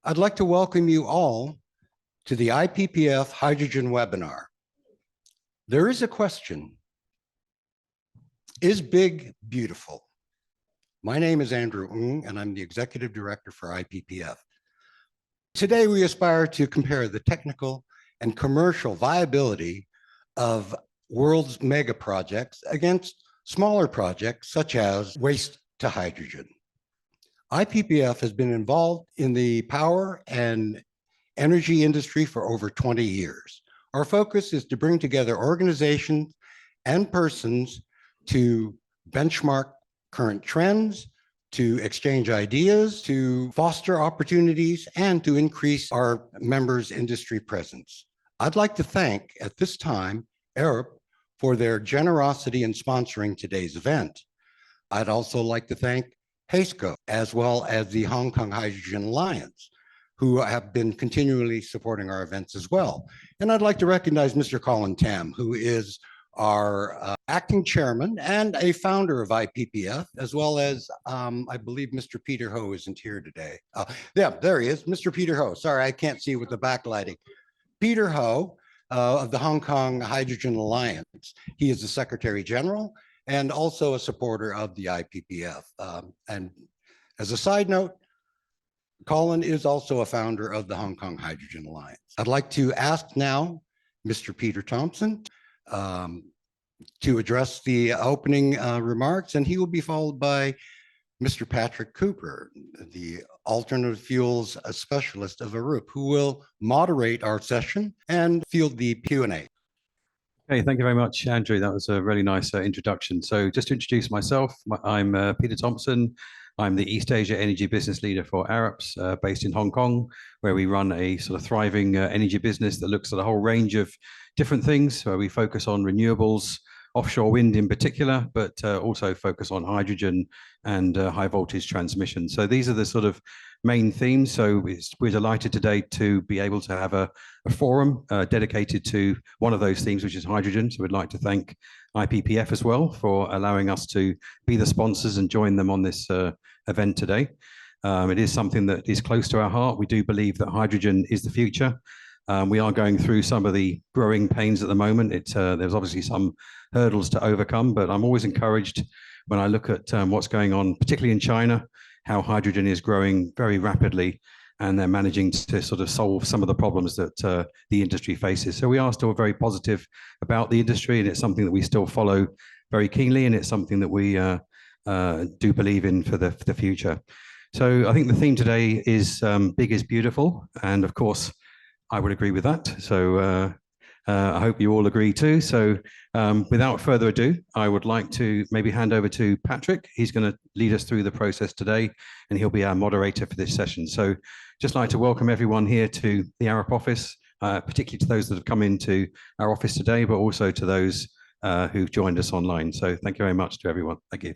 I'd like to welcome you all to the IPPF Hydrogen webinar. There is a question. Is big beautiful? My name is Andrew Ng, and I'm the Executive Director for IPPF. Today, we aspire to compare the technical and commercial viability of world's mega projects against smaller projects such as waste to hydrogen. IPPF has been involved in the power and energy industry for over 20 years. Our focus is to bring together organizations and persons to benchmark current trends, to exchange ideas, to foster opportunities, and to increase our members' industry presence. I'd like to thank, at this time, Arup for their generosity in sponsoring today's event. I'd also like to thank HASCO, as well as the Hong Kong Hydrogen Alliance, who have been continually supporting our events as well. And I'd like to recognize Mr. Colin Tam, who is our acting chairman and a founder of IPPF, as well as, I believe Mr. Peter Ho isn't here today. Yeah, there he is, Mr. Peter Ho. Sorry, I can't see with the backlighting. Peter Ho of the Hong Kong Hydrogen Alliance. He is the Secretary General and also a supporter of the IPPF. And as a side note, Colin is also a founder of the Hong Kong Hydrogen Alliance. I'd like to ask now Mr. Peter Thompson to address the opening remarks, and he will be followed by Mr. Patrick Cooper, the alternative fuels specialist of Arup, who will moderate our session and field the Q&A. Okay, thank you very much, Andrew. That was a really nice introduction. So just to introduce myself, I'm Peter Thompson. I'm the East Asia Energy Business Leader for Arup, based in Hong Kong, where we run a sort of thriving energy business that looks at a whole range of different things, where we focus on renewables, offshore wind in particular, but also focus on hydrogen and high voltage transmission. So these are the sort of main themes. So we're delighted today to be able to have a forum dedicated to one of those themes, which is hydrogen. So we'd like to thank IPPF as well for allowing us to be the sponsors and join them on this event today. It is something that is close to our heart. We do believe that hydrogen is the future. We are going through some of the growing pains at the moment. There's obviously some hurdles to overcome, but I'm always encouraged when I look at what's going on, particularly in China, how hydrogen is growing very rapidly, and they're managing to sort of solve some of the problems that the industry faces. So we are still very positive about the industry, and it's something that we still follow very keenly, and it's something that we do believe in for the future. So I think the theme today is big is beautiful, and of course, I would agree with that. So I hope you all agree too. So without further ado, I would like to maybe hand over to Patrick. He's going to lead us through the process today, and he'll be our moderator for this session. So just like to welcome everyone here to the Arup office, particularly to those that have come into our office today, but also to those who've joined us online. So thank you very much to everyone. Thank you.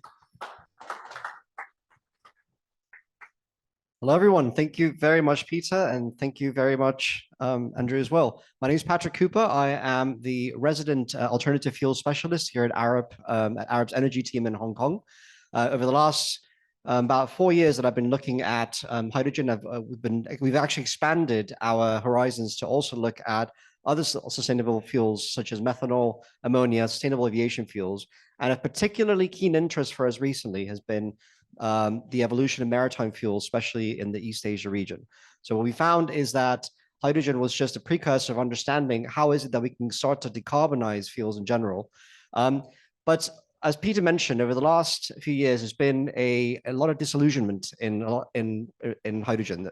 Hello, everyone. Thank you very much, Peter, and thank you very much, Andrew, as well. My name is Patrick Cooper. I am the resident alternative fuel specialist here at Arup's energy team in Hong Kong. Over the last about 4 years that I've been looking at hydrogen, we've actually expanded our horizons to also look at other sustainable fuels such as methanol, ammonia, sustainable aviation fuels. And a particularly keen interest for us recently has been the evolution of maritime fuels, especially in the East Asia region. So what we found is that hydrogen was just a precursor of understanding how is it that we can start to decarbonize fuels in general. But as Peter mentioned, over the last few years, there's been a lot of disillusionment in hydrogen.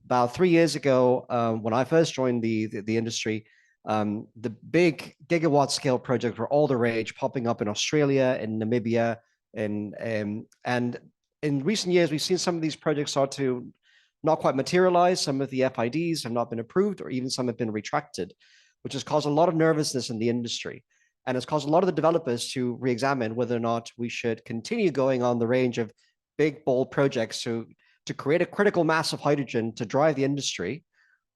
About 3 years ago, when I first joined the industry, the big gigawatt scale projects were all the rage, popping up in Australia, in Namibia, and in recent years, we've seen some of these projects start to not quite materialize. Some of the FIDs have not been approved, or even some have been retracted, which has caused a lot of nervousness in the industry. And it's caused a lot of the developers to re-examine whether or not we should continue going on the range of big, bold projects to create a critical mass of hydrogen to drive the industry,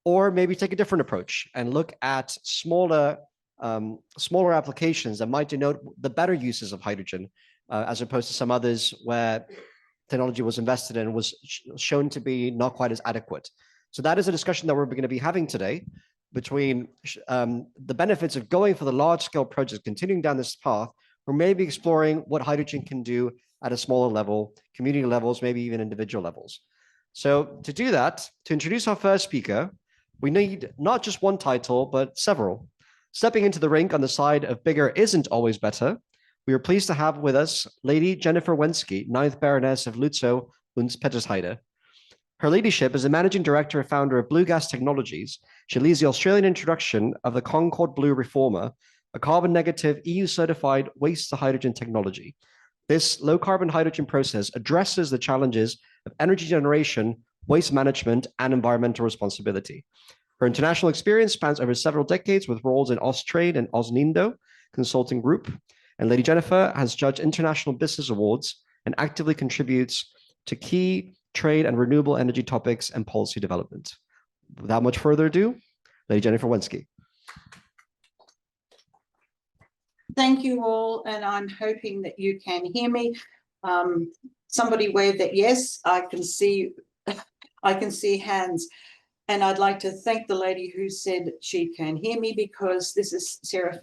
or maybe take a different approach and look at smaller applications that might denote the better uses of hydrogen, as opposed to some others where technology was invested in and was shown to be not quite as adequate. So that is a discussion that we're going to be having today between the benefits of going for the large-scale projects, continuing down this path, or maybe exploring what hydrogen can do at a smaller level, community levels, maybe even individual levels. So to do that, to introduce our first speaker, we need not just one title, but several. Stepping into the rink on the side of bigger isn't always better, we are pleased to have with us Lady Jennifer Wentzki, 9th Baroness of Lutzow und Petersheide. Her ladyship is the managing director and founder of BlueGas Technologies. She leads the Australian introduction of the Concord Blue Reformer, a carbon negative EU certified waste to hydrogen technology. This low carbon hydrogen process addresses the challenges of energy generation, waste management, and environmental responsibility. Her international experience spans over several decades with roles in Austrade and Ausnindo Consulting Group. And Lady Jennifer has judged international business awards and actively contributes to key trade and renewable energy topics and policy development. Without much further ado, Lady Jennifer Wentzki. Thank you all, and I'm hoping that you can hear me. Somebody waved that yes, I can see hands. And I'd like to thank the lady who said she can hear me, because this is Sarah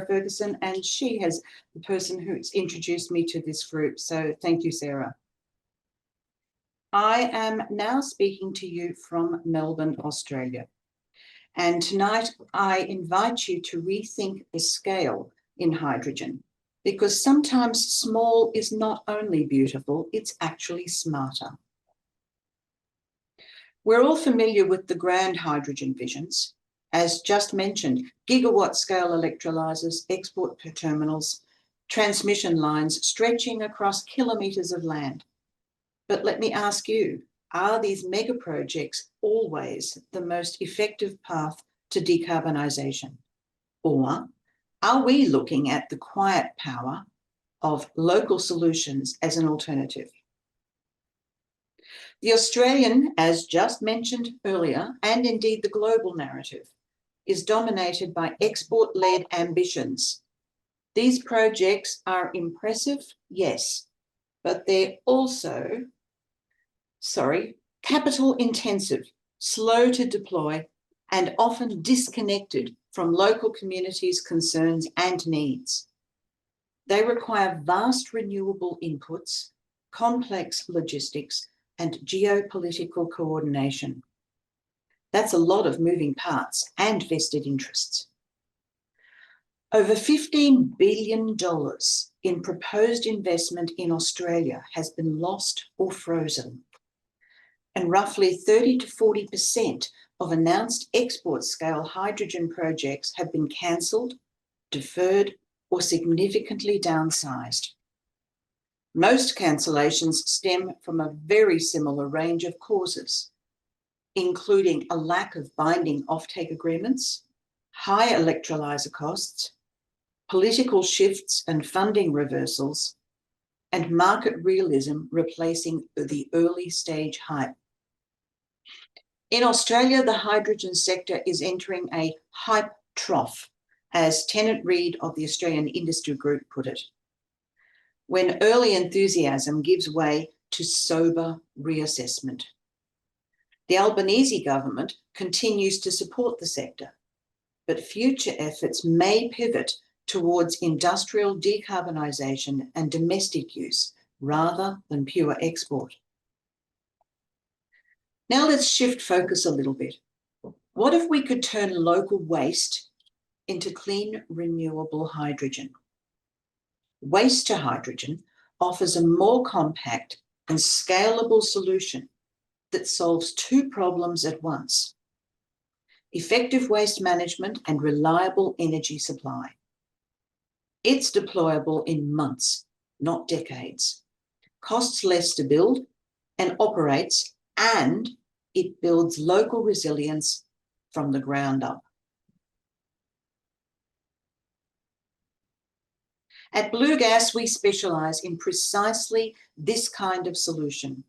Ferguson, and she has the person who's introduced me to this group. So thank you, Sarah. I am now speaking to you from Melbourne, Australia. And tonight I invite you to rethink the scale in hydrogen, because sometimes small is not only beautiful, it's actually smarter. We're all familiar with the grand hydrogen visions. As just mentioned, gigawatt scale electrolyzers, export terminals, transmission lines stretching across kilometers of land. But let me ask you, are these mega projects always the most effective path to decarbonisation? Or are we looking at the quiet power of local solutions as an alternative? The Australian, as just mentioned earlier, and indeed the global narrative, is dominated by export-led ambitions. These projects are impressive, yes, but they're also, capital intensive, slow to deploy, and often disconnected from local communities' concerns and needs. They require vast renewable inputs, complex logistics, and geopolitical coordination. That's a lot of moving parts and vested interests. Over $15 billion in proposed investment in Australia has been lost or frozen. And roughly 30 to 40% of announced export-scale hydrogen projects have been cancelled, deferred, or significantly downsized. Most cancellations stem from a very similar range of causes, including a lack of binding offtake agreements, high electrolyzer costs, political shifts and funding reversals, and market realism replacing the early stage hype. In Australia, the hydrogen sector is entering a hype trough, as Tennant Reid of the Australian Industry Group put it, when early enthusiasm gives way to sober reassessment. The Albanese government continues to support the sector, but future efforts may pivot towards industrial decarbonisation and domestic use rather than pure export. Now let's shift focus a little bit. What if we could turn local waste into clean, renewable hydrogen? Waste to hydrogen offers a more compact and scalable solution that solves two problems at once: effective waste management and reliable energy supply. It's deployable in months, not decades, costs less to build and operates, and it builds local resilience from the ground up. At BlueGas, we specialise in precisely this kind of solution.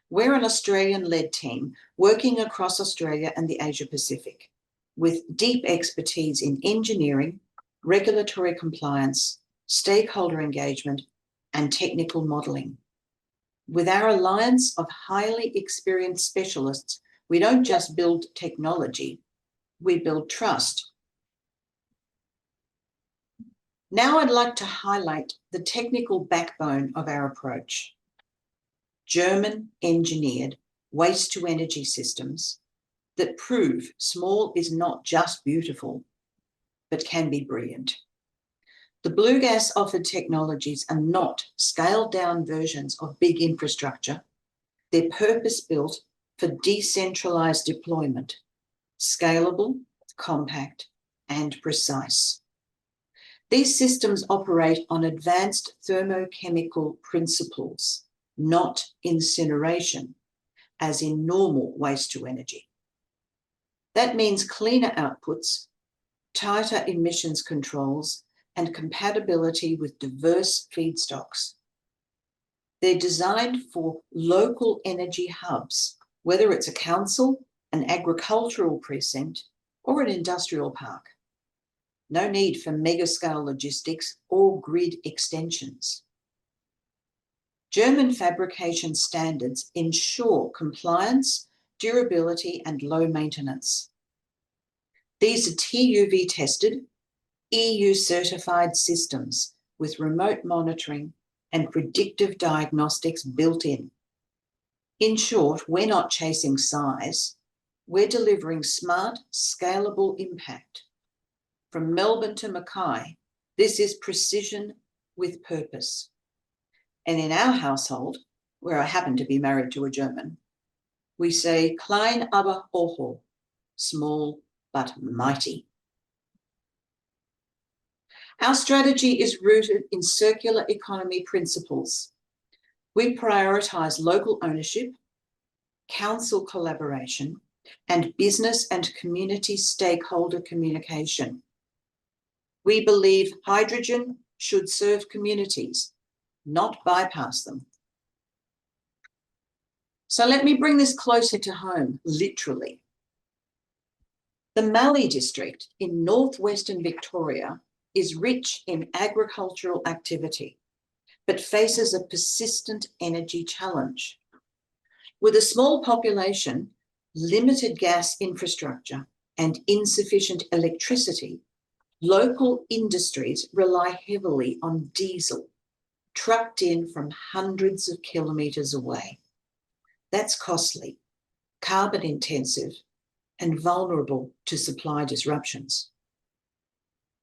We're an Australian-led team working across Australia and the Asia Pacific, with deep expertise in engineering, regulatory compliance, stakeholder engagement, and technical modelling. With our alliance of highly experienced specialists, We don't just build technology, we build trust. Now I'd like to highlight the technical backbone of our approach. German-engineered waste-to-energy systems that prove small is not just beautiful, but can be brilliant. The BlueGas offered technologies are not scaled-down versions of big infrastructure. They're purpose-built for decentralized deployment, scalable, compact, and precise. These systems operate on advanced thermochemical principles, not incineration, as in normal waste-to-energy. That means cleaner outputs, tighter emissions controls, and compatibility with diverse feedstocks. They're designed for local energy hubs, whether it's a council, an agricultural precinct, or an industrial park. No need for mega-scale logistics or grid extensions. German fabrication standards ensure compliance, durability, and low maintenance. These are TÜV tested, EU certified systems with remote monitoring and predictive diagnostics built in. In short, we're not chasing size, we're delivering smart, scalable impact. From Melbourne to Mackay, this is precision with purpose. And in our household, where I happen to be married to a German, we say klein aber hoch, small but mighty. Our strategy is rooted in circular economy principles. We prioritize local ownership, council collaboration, and business and community stakeholder communication. We believe hydrogen should serve communities, not bypass them. So let me bring this closer to home, literally. The Mallee district in northwestern Victoria is rich in agricultural activity, but faces a persistent energy challenge. With a small population, limited gas infrastructure, and insufficient electricity, local industries rely heavily on diesel, trucked in from hundreds of kilometres away. That's costly, carbon intensive, and vulnerable to supply disruptions.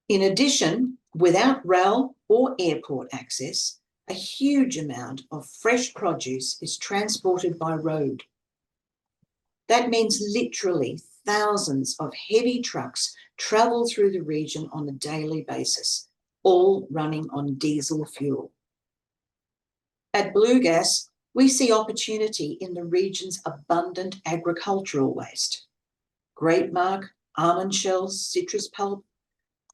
In addition, without rail or airport access, a huge amount of fresh produce is transported by road. That means literally thousands of heavy trucks travel through the region on a daily basis, all running on diesel fuel. At BlueGas, we see opportunity in the region's abundant agricultural waste. Grape mark, almond shells, citrus pulp,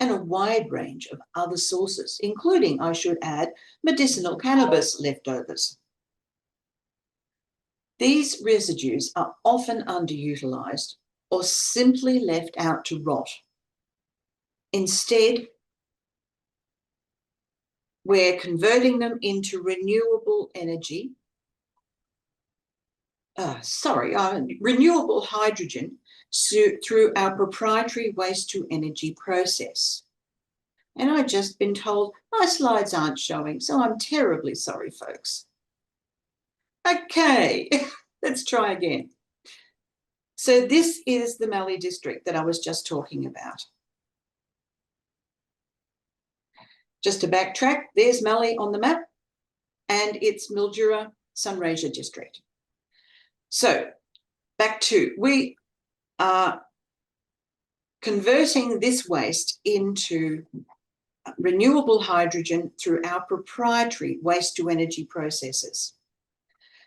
and a wide range of other sources, including, I should add, medicinal cannabis leftovers. These residues are often underutilised or simply left out to rot. Instead, we're converting them into renewable energy, renewable hydrogen through our proprietary waste-to-energy process. And I've just been told my slides aren't showing, so I'm terribly sorry, folks. Okay, let's try again. So this is the Mallee district that I was just talking about. Just to backtrack, there's Mallee on the map, and it's Mildura Sunraysia district. So back to, we are converting this waste into renewable hydrogen through our proprietary waste-to-energy processes.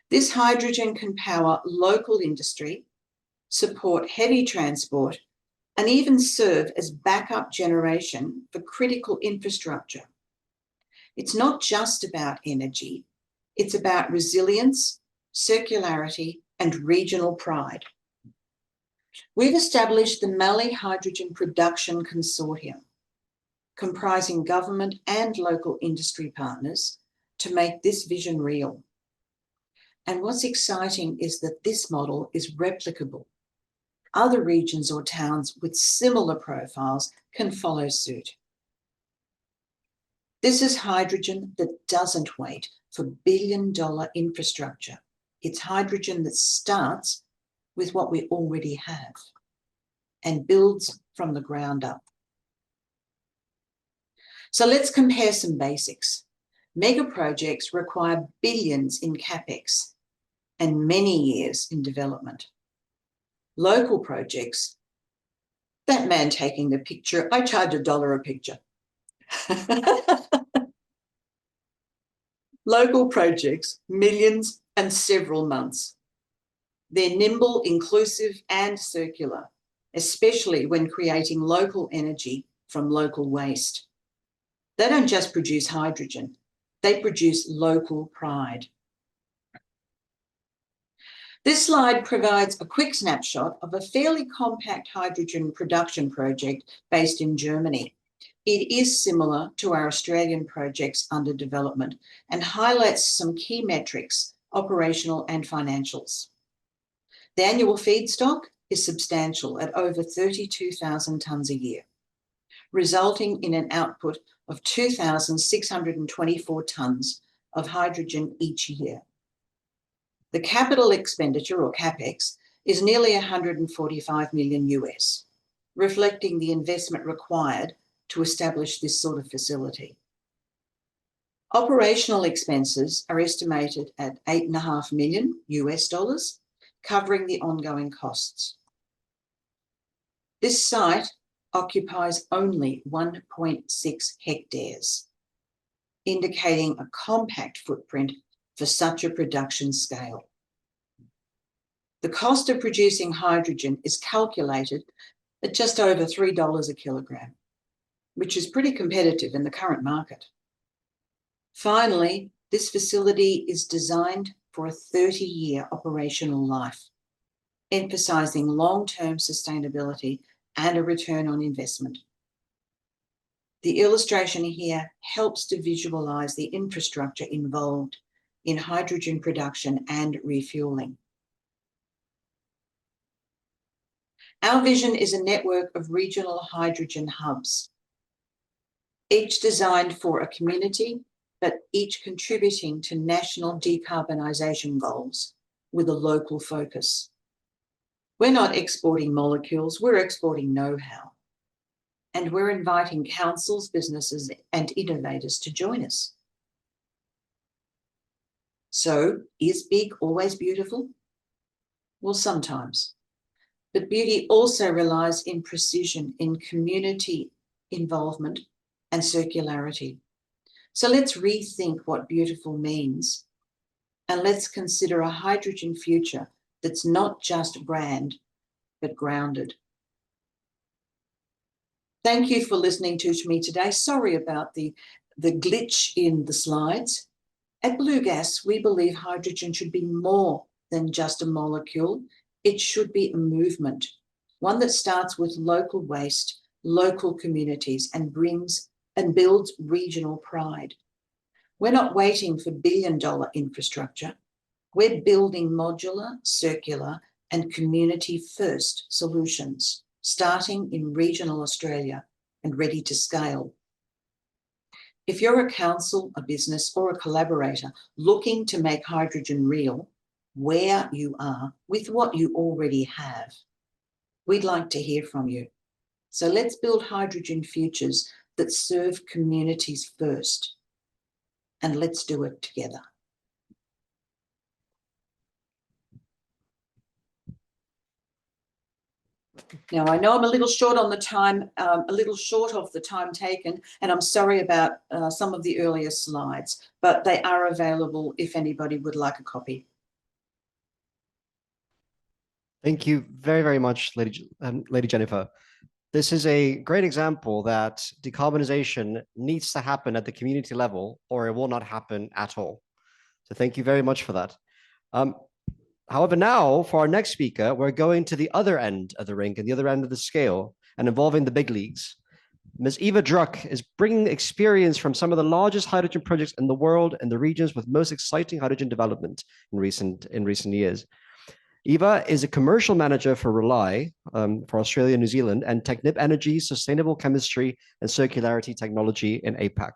This hydrogen can power local industry, support heavy transport, and even serve as backup generation for critical infrastructure. It's not just about energy, it's about resilience, circularity, and regional pride. We've established the Mallee Hydrogen Production Consortium, comprising government and local industry partners, to make this vision real. And what's exciting is that this model is replicable other regions or towns with similar profiles can follow suit. This is hydrogen that doesn't wait for billion-dollar infrastructure. It's hydrogen that starts with what we already have and builds from the ground up. So let's compare some basics. Mega projects require billions in CapEx and many years in development. Local projects, that man taking the picture, I charge $1 a picture. Local projects, millions and several months. They're nimble, inclusive, and circular, especially when creating local energy from local waste. They don't just produce hydrogen, they produce local pride. This slide provides a quick snapshot of a fairly compact hydrogen production project based in Germany. It is similar to our Australian projects under development and highlights some key metrics, operational and financials. The annual feedstock is substantial at over 32,000 tonnes a year, resulting in an output of 2,624 tonnes of hydrogen each year. The capital expenditure, or CapEx, is nearly 145 million US, reflecting the investment required to establish this sort of facility. Operational expenses are estimated at $8.5 million US, covering the ongoing costs. This site occupies only 1.6 hectares, indicating a compact footprint for such a production scale. The cost of producing hydrogen is calculated at just over $3 a kilogram, which is pretty competitive in the current market. Finally, this facility is designed for a 30-year operational life, emphasising long-term sustainability and a return on investment. The illustration here helps to visualise the infrastructure involved in hydrogen production and refuelling. Our vision is a network of regional hydrogen hubs, each designed for a community, but each contributing to national decarbonisation goals with a local focus. We're not exporting molecules, we're exporting know-how. And we're inviting councils, businesses, and innovators to join us. So, is big always beautiful? Well, sometimes. But beauty also relies in precision, in community involvement and circularity. So let's rethink what beautiful means, and let's consider a hydrogen future that's not just brand, but grounded. Thank you for listening to me today. Sorry about the glitch in the slides. At BlueGas, we believe hydrogen should be more than just a molecule. It should be a movement, one that starts with local waste, local communities, and builds regional pride. We're not waiting for billion-dollar infrastructure. We're building modular, circular, and community-first solutions, starting in regional Australia and ready to scale. If you're a council, a business, or a collaborator looking to make hydrogen real, where you are with what you already have, we'd like to hear from you. So let's build hydrogen futures that serve communities first, and let's do it together. Now, I know I'm a little short on the time, a little short of the time taken, and I'm sorry about some of the earlier slides, but they are available if anybody would like a copy. Thank you very, very much, Lady Jennifer. This is a great example that decarbonization needs to happen at the community level, or it will not happen at all. So thank you very much for that. However, now for our next speaker, we're going to the other end of the rink and the other end of the scale and involving the big leagues. Ms. Eva Druk is bringing experience from some of the largest hydrogen projects in the world and the regions with most exciting hydrogen development in recent years. Eva is a commercial manager for Rely for Australia and New Zealand, and Technip Energy, Sustainable Chemistry and Circularity Technology in APAC.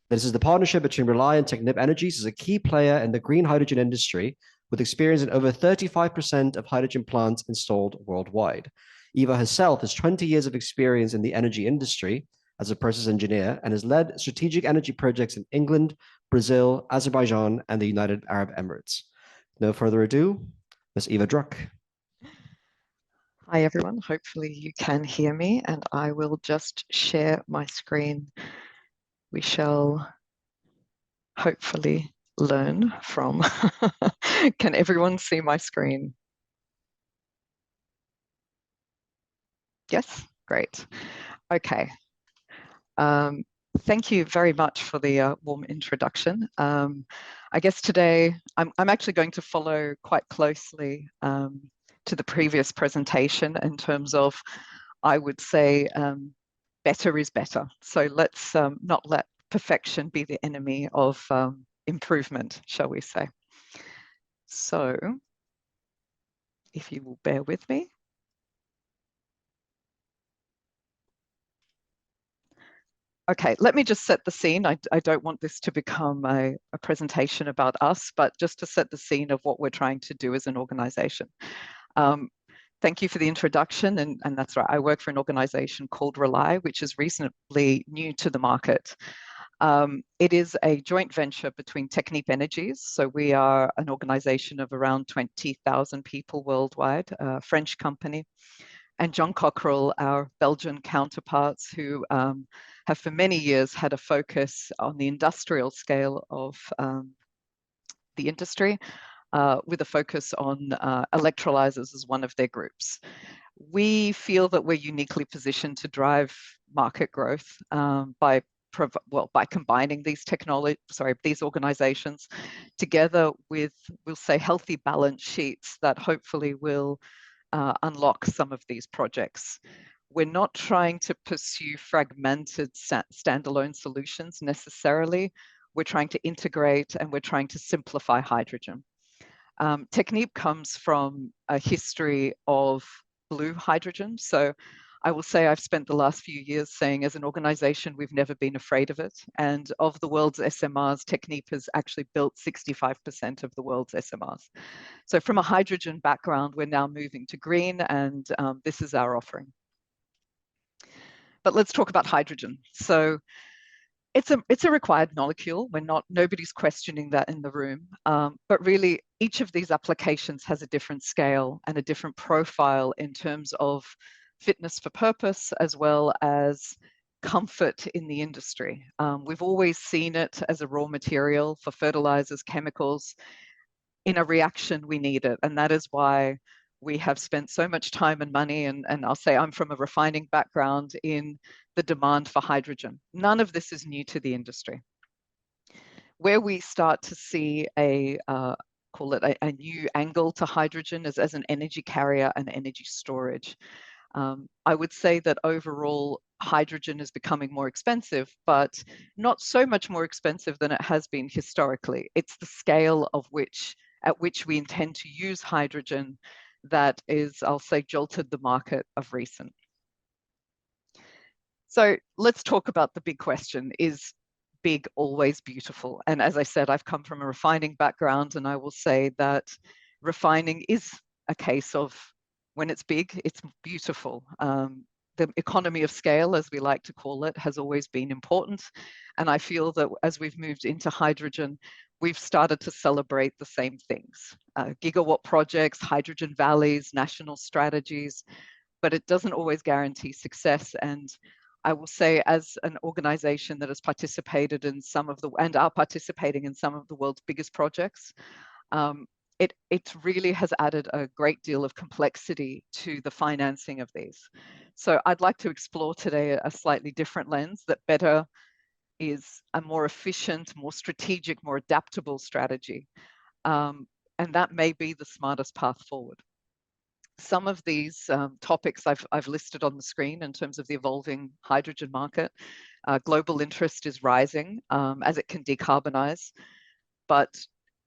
This is the partnership between Rely and Technip Energies as a key player in the green hydrogen industry with experience in over 35% of hydrogen plants installed worldwide. Eva herself has 20 years of experience in the energy industry as a process engineer and has led strategic energy projects in England, Brazil, Azerbaijan, and the United Arab Emirates. No further ado, Ms. Eva Druk. Hi, everyone. Hopefully you can hear me, and I will just share my screen. We shall hopefully learn from. Can everyone see my screen? Yes, great. Okay. Thank you very much for the warm introduction. I guess today I'm actually going to follow quite closely to the previous presentation in terms of, I would say, better is better. So let's not let perfection be the enemy of improvement, shall we say. So if you will bear with me. Okay, let me just set the scene. I don't want this to become a presentation about us, but just to set the scene of what we're trying to do as an organization. Thank you for the introduction, and that's right. I work for an organization called Rely, which is reasonably new to the market. It is a joint venture between Technip Energies. So we are an organization of around 20,000 people worldwide, a French company, and John Cockerell, our Belgian counterparts, who have for many years had a focus on the industrial scale of the industry, with a focus on electrolyzers as one of their groups. We feel that we're uniquely positioned to drive market growth by combining these these organizations together with, we'll say, healthy balance sheets that hopefully will unlock some of these projects. We're not trying to pursue fragmented standalone solutions necessarily. We're trying to integrate and we're trying to simplify hydrogen. Technip comes from a history of blue hydrogen. So I will say I've spent the last few years saying as an organization, we've never been afraid of it. And of the world's SMRs, Technip has actually built 65% of the world's SMRs. So from a hydrogen background, we're now moving to green, and this is our offering. But let's talk about hydrogen. So it's a required molecule. Nobody's questioning that in the room. But really, each of these applications has a different scale and a different profile in terms of fitness for purpose, as well as comfort in the industry. We've always seen it as a raw material for fertilizers, chemicals. In a reaction, we need it. And that is why we have spent so much time and money, and I'll say I'm from a refining background, in the demand for hydrogen. None of this is new to the industry. Where we start to see call it a new angle to hydrogen is as an energy carrier and energy storage. I would say that overall hydrogen is becoming more expensive, but not so much more expensive than it has been historically. It's the scale at which we intend to use hydrogen that is, I'll say, jolted the market of recent. So let's talk about the big question. Is big always beautiful? And as I said, I've come from a refining background, and I will say that refining is a case of when it's big, it's beautiful. The economy of scale, as we like to call it, has always been important. And I feel that as we've moved into hydrogen, we've started to celebrate the same things. Gigawatt projects, hydrogen valleys, national strategies, but it doesn't always guarantee success. And I will say, as an organization that has participated in and are participating in some of the world's biggest projects, it really has added a great deal of complexity to the financing of these. So I'd like to explore today a slightly different lens that better is a more efficient, more strategic, more adaptable strategy. And that may be the smartest path forward. Some of these topics I've listed on the screen in terms of the evolving hydrogen market. Global interest is rising as it can decarbonize, but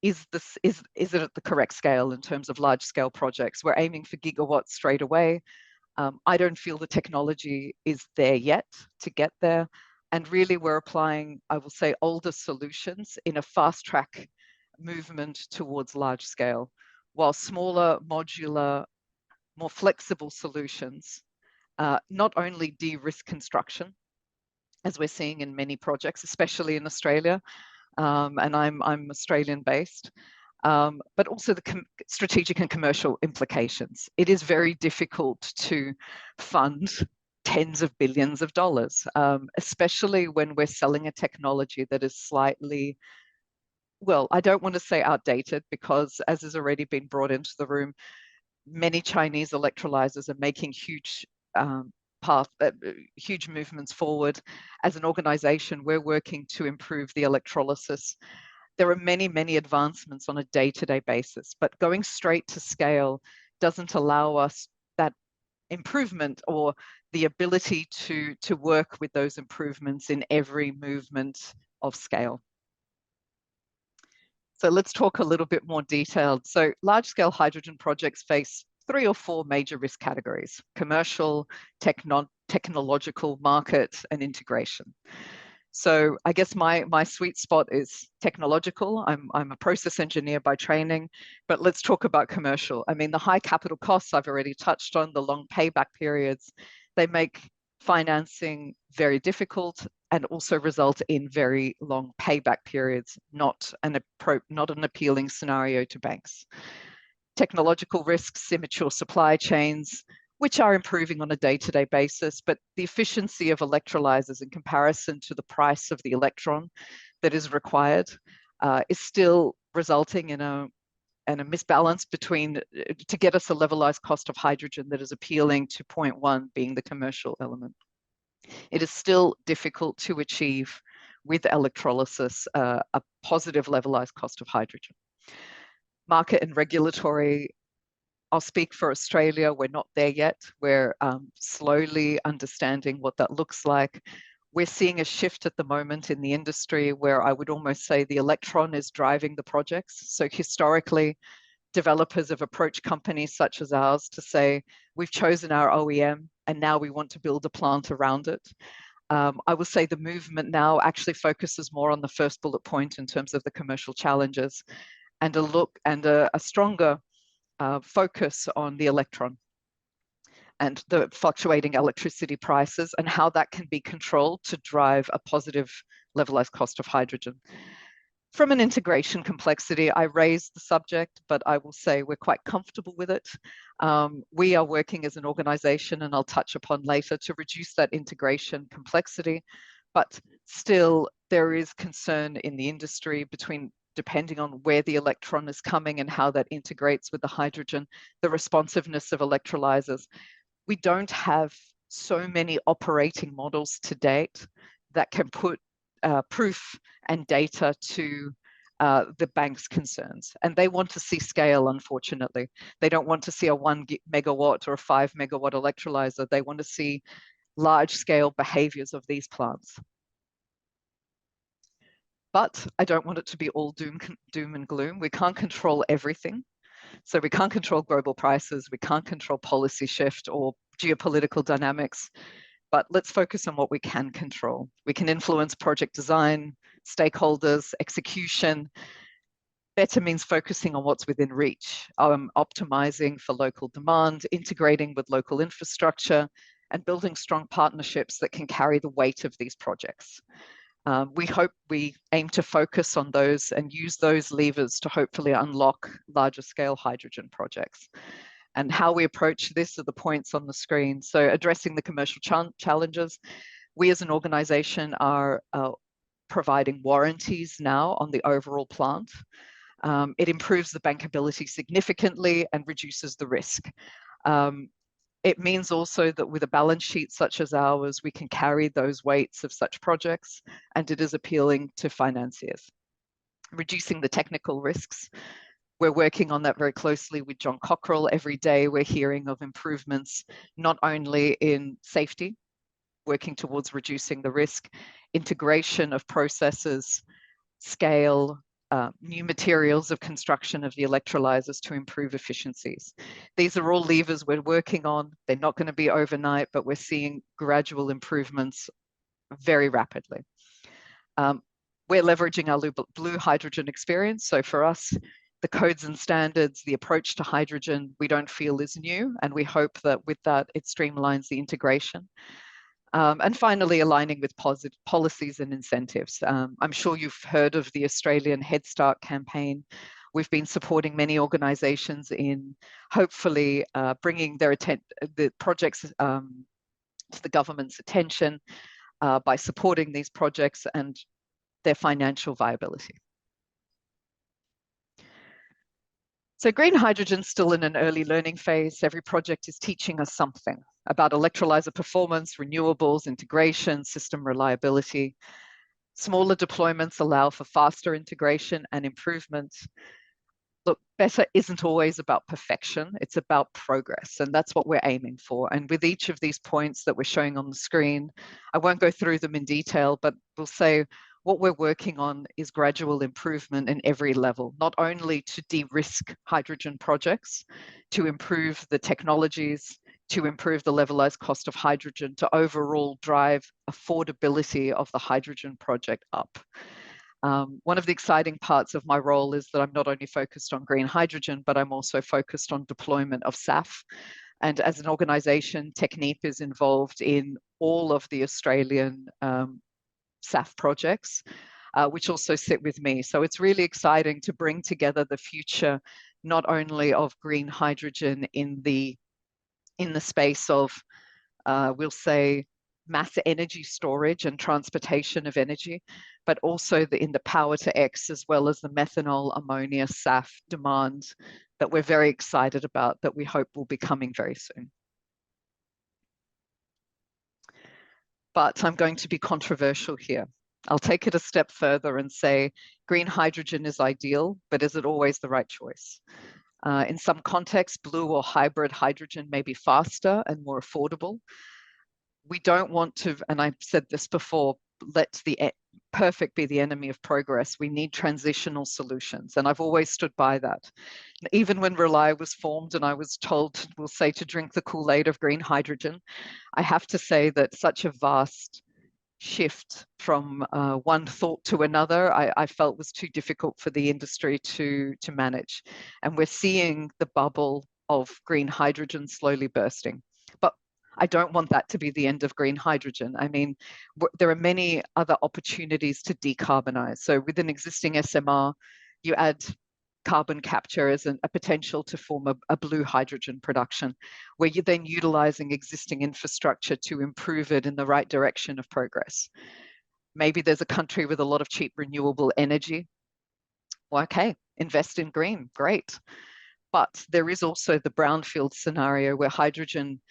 is it at the correct scale in terms of large scale projects? We're aiming for gigawatts straight away. I don't feel the technology is there yet to get there. And really we're applying, I will say, older solutions in a fast track movement towards large scale, while smaller, modular, more flexible solutions not only de-risk construction, as we're seeing in many projects, especially in Australia, and I'm Australian based, but also the strategic and commercial implications. It is very difficult to fund tens of billions of dollars, especially when we're selling a technology that is slightly, well, I don't want to say outdated, because as has already been brought into the room, many Chinese electrolyzers are making huge huge movements forward. As an organization, we're working to improve the electrolysis. There are many, many advancements on a day-to-day basis, but going straight to scale doesn't allow us that improvement or the ability to work with those improvements in every movement of scale. So let's talk a little bit more detailed. So large-scale hydrogen projects face 3 or 4 major risk categories: commercial, technological, market, and integration. So I guess my sweet spot is technological. I'm a process engineer by training, but let's talk about commercial. I mean, the high capital costs I've already touched on, the long payback periods, they make financing very difficult and also result in very long payback periods, not an appealing scenario to banks. Technological risks, immature supply chains, which are improving on a day-to-day basis, but the efficiency of electrolyzers in comparison to the price of the electron that is required is still resulting in a misbalance between, to get us a levelized cost of hydrogen that is appealing to point 1 being the commercial element. It is still difficult to achieve with electrolysis a positive levelized cost of hydrogen. Market and regulatory, I'll speak for Australia, we're not there yet. We're slowly understanding what that looks like. We're seeing a shift at the moment in the industry where I would almost say the electron is driving the projects. So historically, developers have approached companies such as ours to say, we've chosen our OEM and now we want to build a plant around it. I will say the movement now actually focuses more on the first bullet point in terms of the commercial challenges, and a stronger focus on the electron and the fluctuating electricity prices and how that can be controlled to drive a positive levelized cost of hydrogen. From an integration complexity, I raised the subject, but I will say we're quite comfortable with it. We are working as an organization, and I'll touch upon later, to reduce that integration complexity, but still there is concern in the industry depending on where the electron is coming and how that integrates with the hydrogen, the responsiveness of electrolyzers. We don't have so many operating models to date that can put proof and data to the bank's concerns. And they want to see scale, unfortunately. They don't want to see a 1 megawatt or a 5 megawatt electrolyzer. They want to see large scale behaviors of these plants. But I don't want it to be all doom and gloom. We can't control everything. So we can't control global prices. We can't control policy shift or geopolitical dynamics. But let's focus on what we can control. We can influence project design, stakeholders, execution. Better means focusing on what's within reach, optimizing for local demand, integrating with local infrastructure, and building strong partnerships that can carry the weight of these projects. We aim to focus on those and use those levers to hopefully unlock larger scale hydrogen projects. And how we approach this are the points on the screen. So addressing the commercial challenges, we as an organization are providing warranties now on the overall plant. It improves the bankability significantly and reduces the risk. It means also that with a balance sheet such as ours, we can carry those weights of such projects, and it is appealing to financiers. Reducing the technical risks. We're working on that very closely with John Cockrell. Every day we're hearing of improvements, not only in safety, working towards reducing the risk, integration of processes, scale, new materials of construction of the electrolyzers to improve efficiencies. These are all levers we're working on. They're not going to be overnight, but we're seeing gradual improvements very rapidly. We're leveraging our blue hydrogen experience. So for us, the codes and standards, the approach to hydrogen, we don't feel is new. And we hope that with that, it streamlines the integration. And finally, aligning with policies and incentives. I'm sure you've heard of the Australian Head Start campaign. We've been supporting many organisations in hopefully bringing the projects to the government's attention by supporting these projects and their financial viability. So green hydrogen's still in an early learning phase. Every project is teaching us something about electrolyzer performance, renewables, integration, system reliability. Smaller deployments allow for faster integration and improvement. Look, better isn't always about perfection, it's about progress, and that's what we're aiming for. And with each of these points that we're showing on the screen, I won't go through them in detail, but we'll say what we're working on is gradual improvement in every level, not only to de-risk hydrogen projects, to improve the technologies, to improve the levelized cost of hydrogen, to overall drive affordability of the hydrogen project up. One of the exciting parts of my role is that I'm not only focused on green hydrogen, but I'm also focused on deployment of SAF. And as an organization, Technip is involved in all of the Australian SAF projects, which also sit with me. So it's really exciting to bring together the future, not only of green hydrogen in the space of, we'll say, mass energy storage and transportation of energy, but also in the power to X, as well as the methanol, ammonia, SAF demand that we're very excited about, that we hope will be coming very soon. But I'm going to be controversial here. I'll take it a step further and say green hydrogen is ideal, but is it always the right choice? In some contexts, blue or hybrid hydrogen may be faster and more affordable. We don't want to, and I've said this before, let the perfect be the enemy of progress. We need transitional solutions, and I've always stood by that. Even when Rely was formed and I was told, we'll say, to drink the Kool-Aid of green hydrogen, I have to say that such a vast shift from one thought to another, I felt was too difficult for the industry to manage. And we're seeing the bubble of green hydrogen slowly bursting. But I don't want that to be the end of green hydrogen. I mean, there are many other opportunities to decarbonize. So with an existing SMR, you add carbon capture as a potential to form a blue hydrogen production, where you're then utilizing existing infrastructure to improve it in the right direction of progress. Maybe there's a country with a lot of cheap renewable energy. Well, okay, invest in green, great. But there is also the brownfield scenario where hydrogen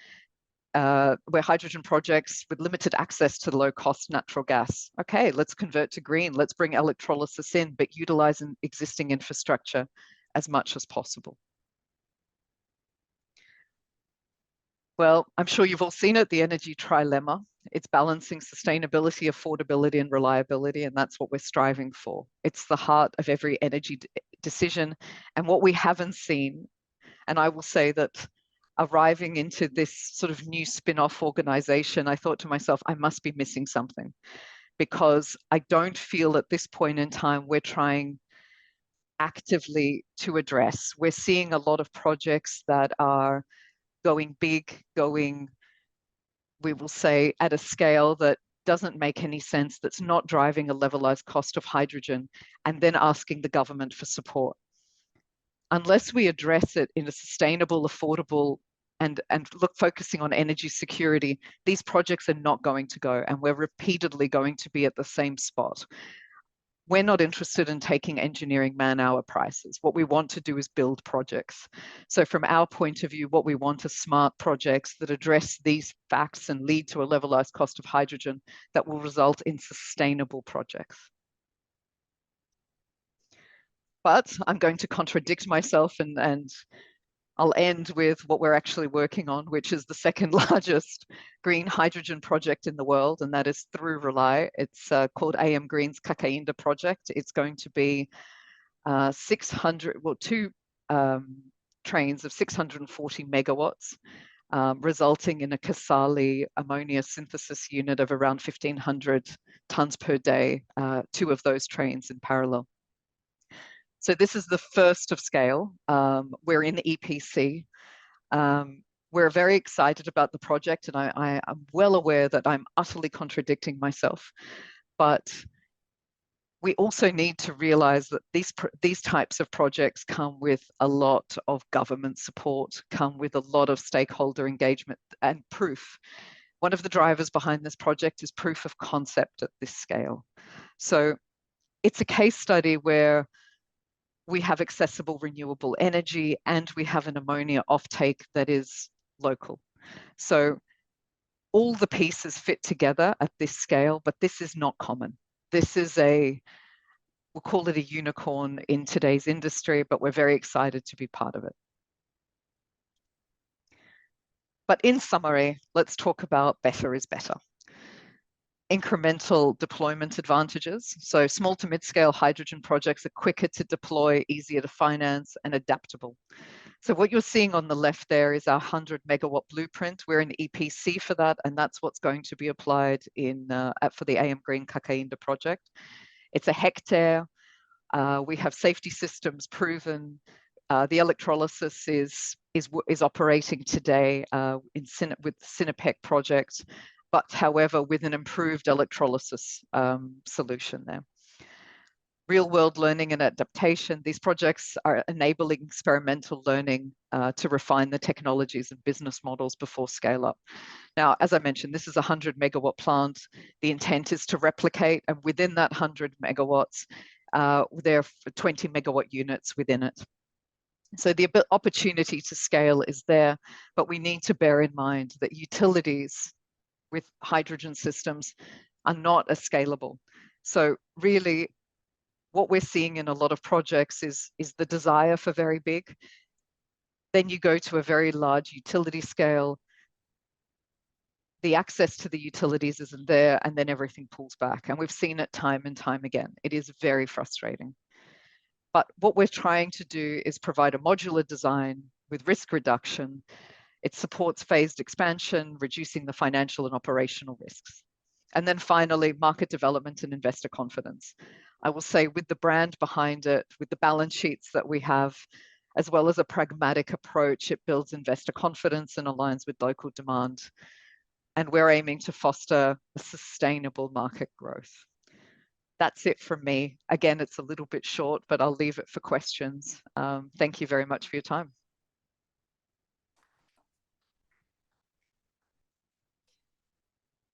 projects with limited access to low-cost natural gas. Okay, let's convert to green. Let's bring electrolysis in, but utilize existing infrastructure as much as possible. Well, I'm sure you've all seen it, the energy trilemma. It's balancing sustainability, affordability, and reliability, and that's what we're striving for. It's the heart of every energy decision. And what we haven't seen, and I will say that arriving into this sort of new spin-off organization, I thought to myself, I must be missing something, because I don't feel at this point in time we're trying actively to address. We're seeing a lot of projects that are going big, we will say, at a scale that doesn't make any sense, that's not driving a levelized cost of hydrogen, and then asking the government for support. Unless we address it in a sustainable, affordable, and focusing on energy security, these projects are not going to go, and we're repeatedly going to be at the same spot. We're not interested in taking engineering man-hour prices. What we want to do is build projects. So from our point of view, what we want are smart projects that address these facts and lead to a levelized cost of hydrogen that will result in sustainable projects. But I'm going to contradict myself, and I'll end with what we're actually working on, which is the second largest green hydrogen project in the world, and that is through Rely. It's called AM Green's Kakainda project. It's going to be two trains of 640 megawatts, resulting in a Casali ammonia synthesis unit of around 1,500 tons per day, 2 of those trains in parallel. So this is the first of scale. We're in EPC. We're very excited about the project, and I am well aware that I'm utterly contradicting myself, but we also need to realize that these types of projects come with a lot of government support, come with a lot of stakeholder engagement and proof. One of the drivers behind this project is proof of concept at this scale. So it's a case study where we have accessible renewable energy and we have an ammonia offtake that is local. So all the pieces fit together at this scale, but this is not common. This is we'll call it a unicorn in today's industry, but we're very excited to be part of it. But in summary, let's talk about better is better. Incremental deployment advantages. So small to mid-scale hydrogen projects are quicker to deploy, easier to finance, and adaptable. So what you're seeing on the left there is our 100 megawatt blueprint. We're an EPC for that, and that's what's going to be applied for the AM Green Cacainda project. It's a hectare. We have safety systems proven. The electrolysis is operating today with the Sinopec project, but however, with an improved electrolysis solution there. Real world learning and adaptation. These projects are enabling experimental learning to refine the technologies and business models before scale up. Now, as I mentioned, this is a 100 megawatt plant. The intent is to replicate, and within that 100 megawatts, there are 20 megawatt units within it. So the opportunity to scale is there, but we need to bear in mind that utilities with hydrogen systems are not as scalable. So really, what we're seeing in a lot of projects is the desire for very big. Then you go to a very large utility scale. The access to the utilities isn't there, and then everything pulls back. And we've seen it time and time again. It is very frustrating. But what we're trying to do is provide a modular design with risk reduction. It supports phased expansion, reducing the financial and operational risks. And then finally, market development and investor confidence. I will say with the brand behind it, with the balance sheets that we have, as well as a pragmatic approach, it builds investor confidence and aligns with local demand. And we're aiming to foster a sustainable market growth. That's it from me. Again, it's a little bit short, but I'll leave it for questions. Thank you very much for your time.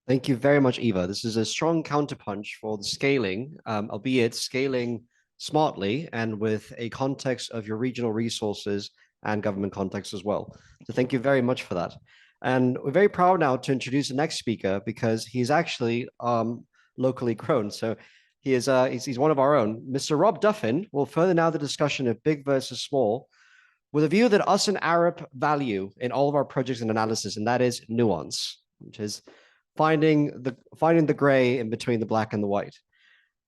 Thank you very much, Eva. This is a strong counterpunch for the scaling, albeit scaling smartly and with a context of your regional resources and government context as well. So thank you very much for that. And we're very proud now to introduce the next speaker because he's actually locally grown. So he's one of our own. Mr. Rob Duffin will further now the discussion of big versus small with a view that us and Arup value in all of our projects and analysis, and that is nuance, which is finding the gray in between the black and the white.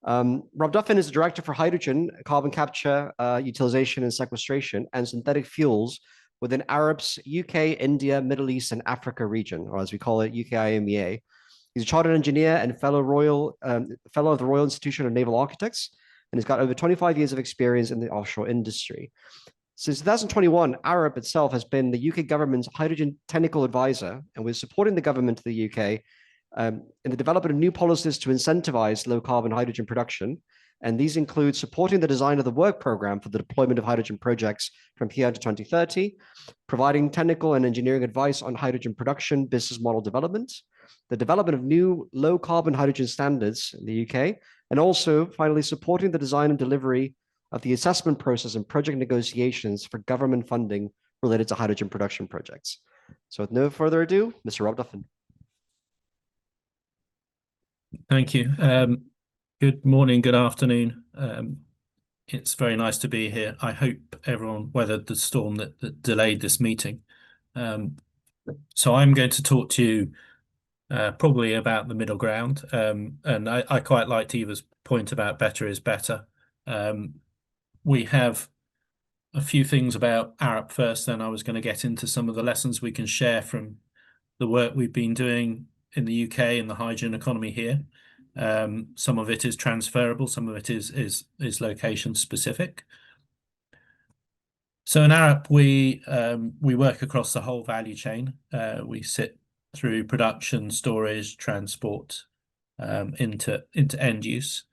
Rob Duffin is the Director for Hydrogen, Carbon Capture, Utilization and Sequestration, and Synthetic Fuels within Arup's UK, India, Middle East, and Africa region, or as we call it, UKIMEA. He's a chartered engineer and fellow of the Royal Institution of Naval Architects, and he's got over 25 years of experience in the offshore industry. Since 2021, Arup itself has been the UK government's hydrogen technical advisor, and we're supporting the government of the UK in the development of new policies to incentivize low carbon hydrogen production. And these include supporting the design of the work program for the deployment of hydrogen projects from here to 2030, providing technical and engineering advice on hydrogen production business model development, the development of new low carbon hydrogen standards in the UK, and also finally supporting the design and delivery of the assessment process and project negotiations for government funding related to hydrogen production projects. So with no further ado, Mr. Rob Duffin. Thank you. Good morning, good afternoon. It's very nice to be here. I hope everyone weathered the storm that delayed this meeting. So I'm going to talk to you probably about the middle ground. And I quite liked Eva's point about better is better. We have a few things about Arup first, then I was going to get into some of the lessons we can share from the work we've been doing in the UK and the hydrogen economy here. Some of it is transferable, some of it is location specific. So in Arup, we work across the whole value chain. We sit through production, storage, transport, into end use.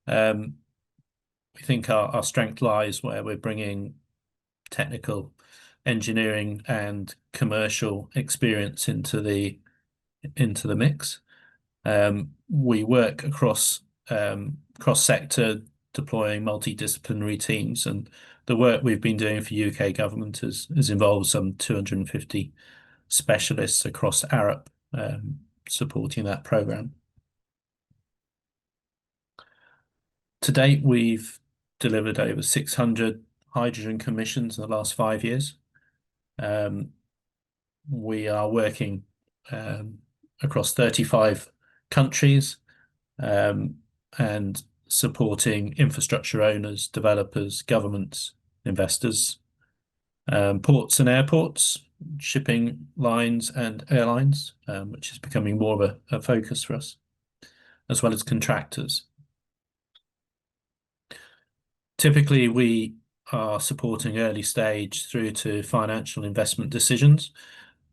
We think our strength lies where we're bringing technical, engineering, and commercial experience into the mix. We work across cross-sector, deploying multidisciplinary teams, and the work we've been doing for UK government has involved some 250 specialists across Arup, supporting that programme. To date, we've delivered over 600 hydrogen commissions in the last 5 years. We are working across 35 countries, and supporting infrastructure owners, developers, governments, investors, ports and airports, shipping lines and airlines, which is becoming more of a focus for us, as well as contractors. Typically, we are supporting early stage through to financial investment decisions.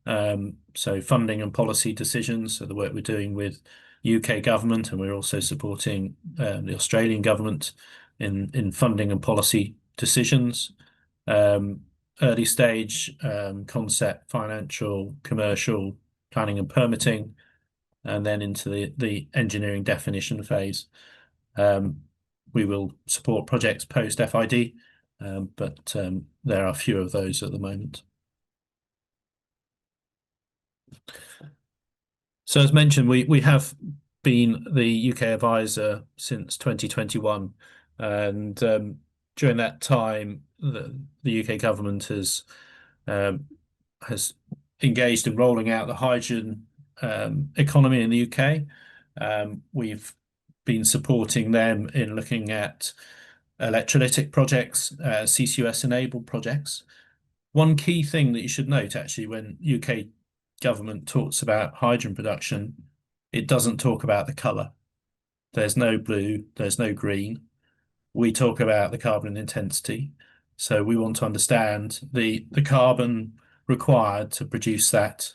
So funding and policy decisions, so the work we're doing with UK government, and we're also supporting the Australian government in funding and policy decisions. Early stage concept, financial, commercial, planning and permitting, and then into the engineering definition phase. We will support projects post FID, but there are few of those at the moment. So as mentioned, we have been the UK advisor since 2021, and during that time, the UK government has engaged in rolling out the hydrogen economy in the UK. We've been supporting them in looking at electrolytic projects, CCUS-enabled projects. One key thing that you should note, actually, when UK government talks about hydrogen production, it doesn't talk about the colour. There's no blue, there's no green. We talk about the carbon intensity. So we want to understand the carbon required to produce that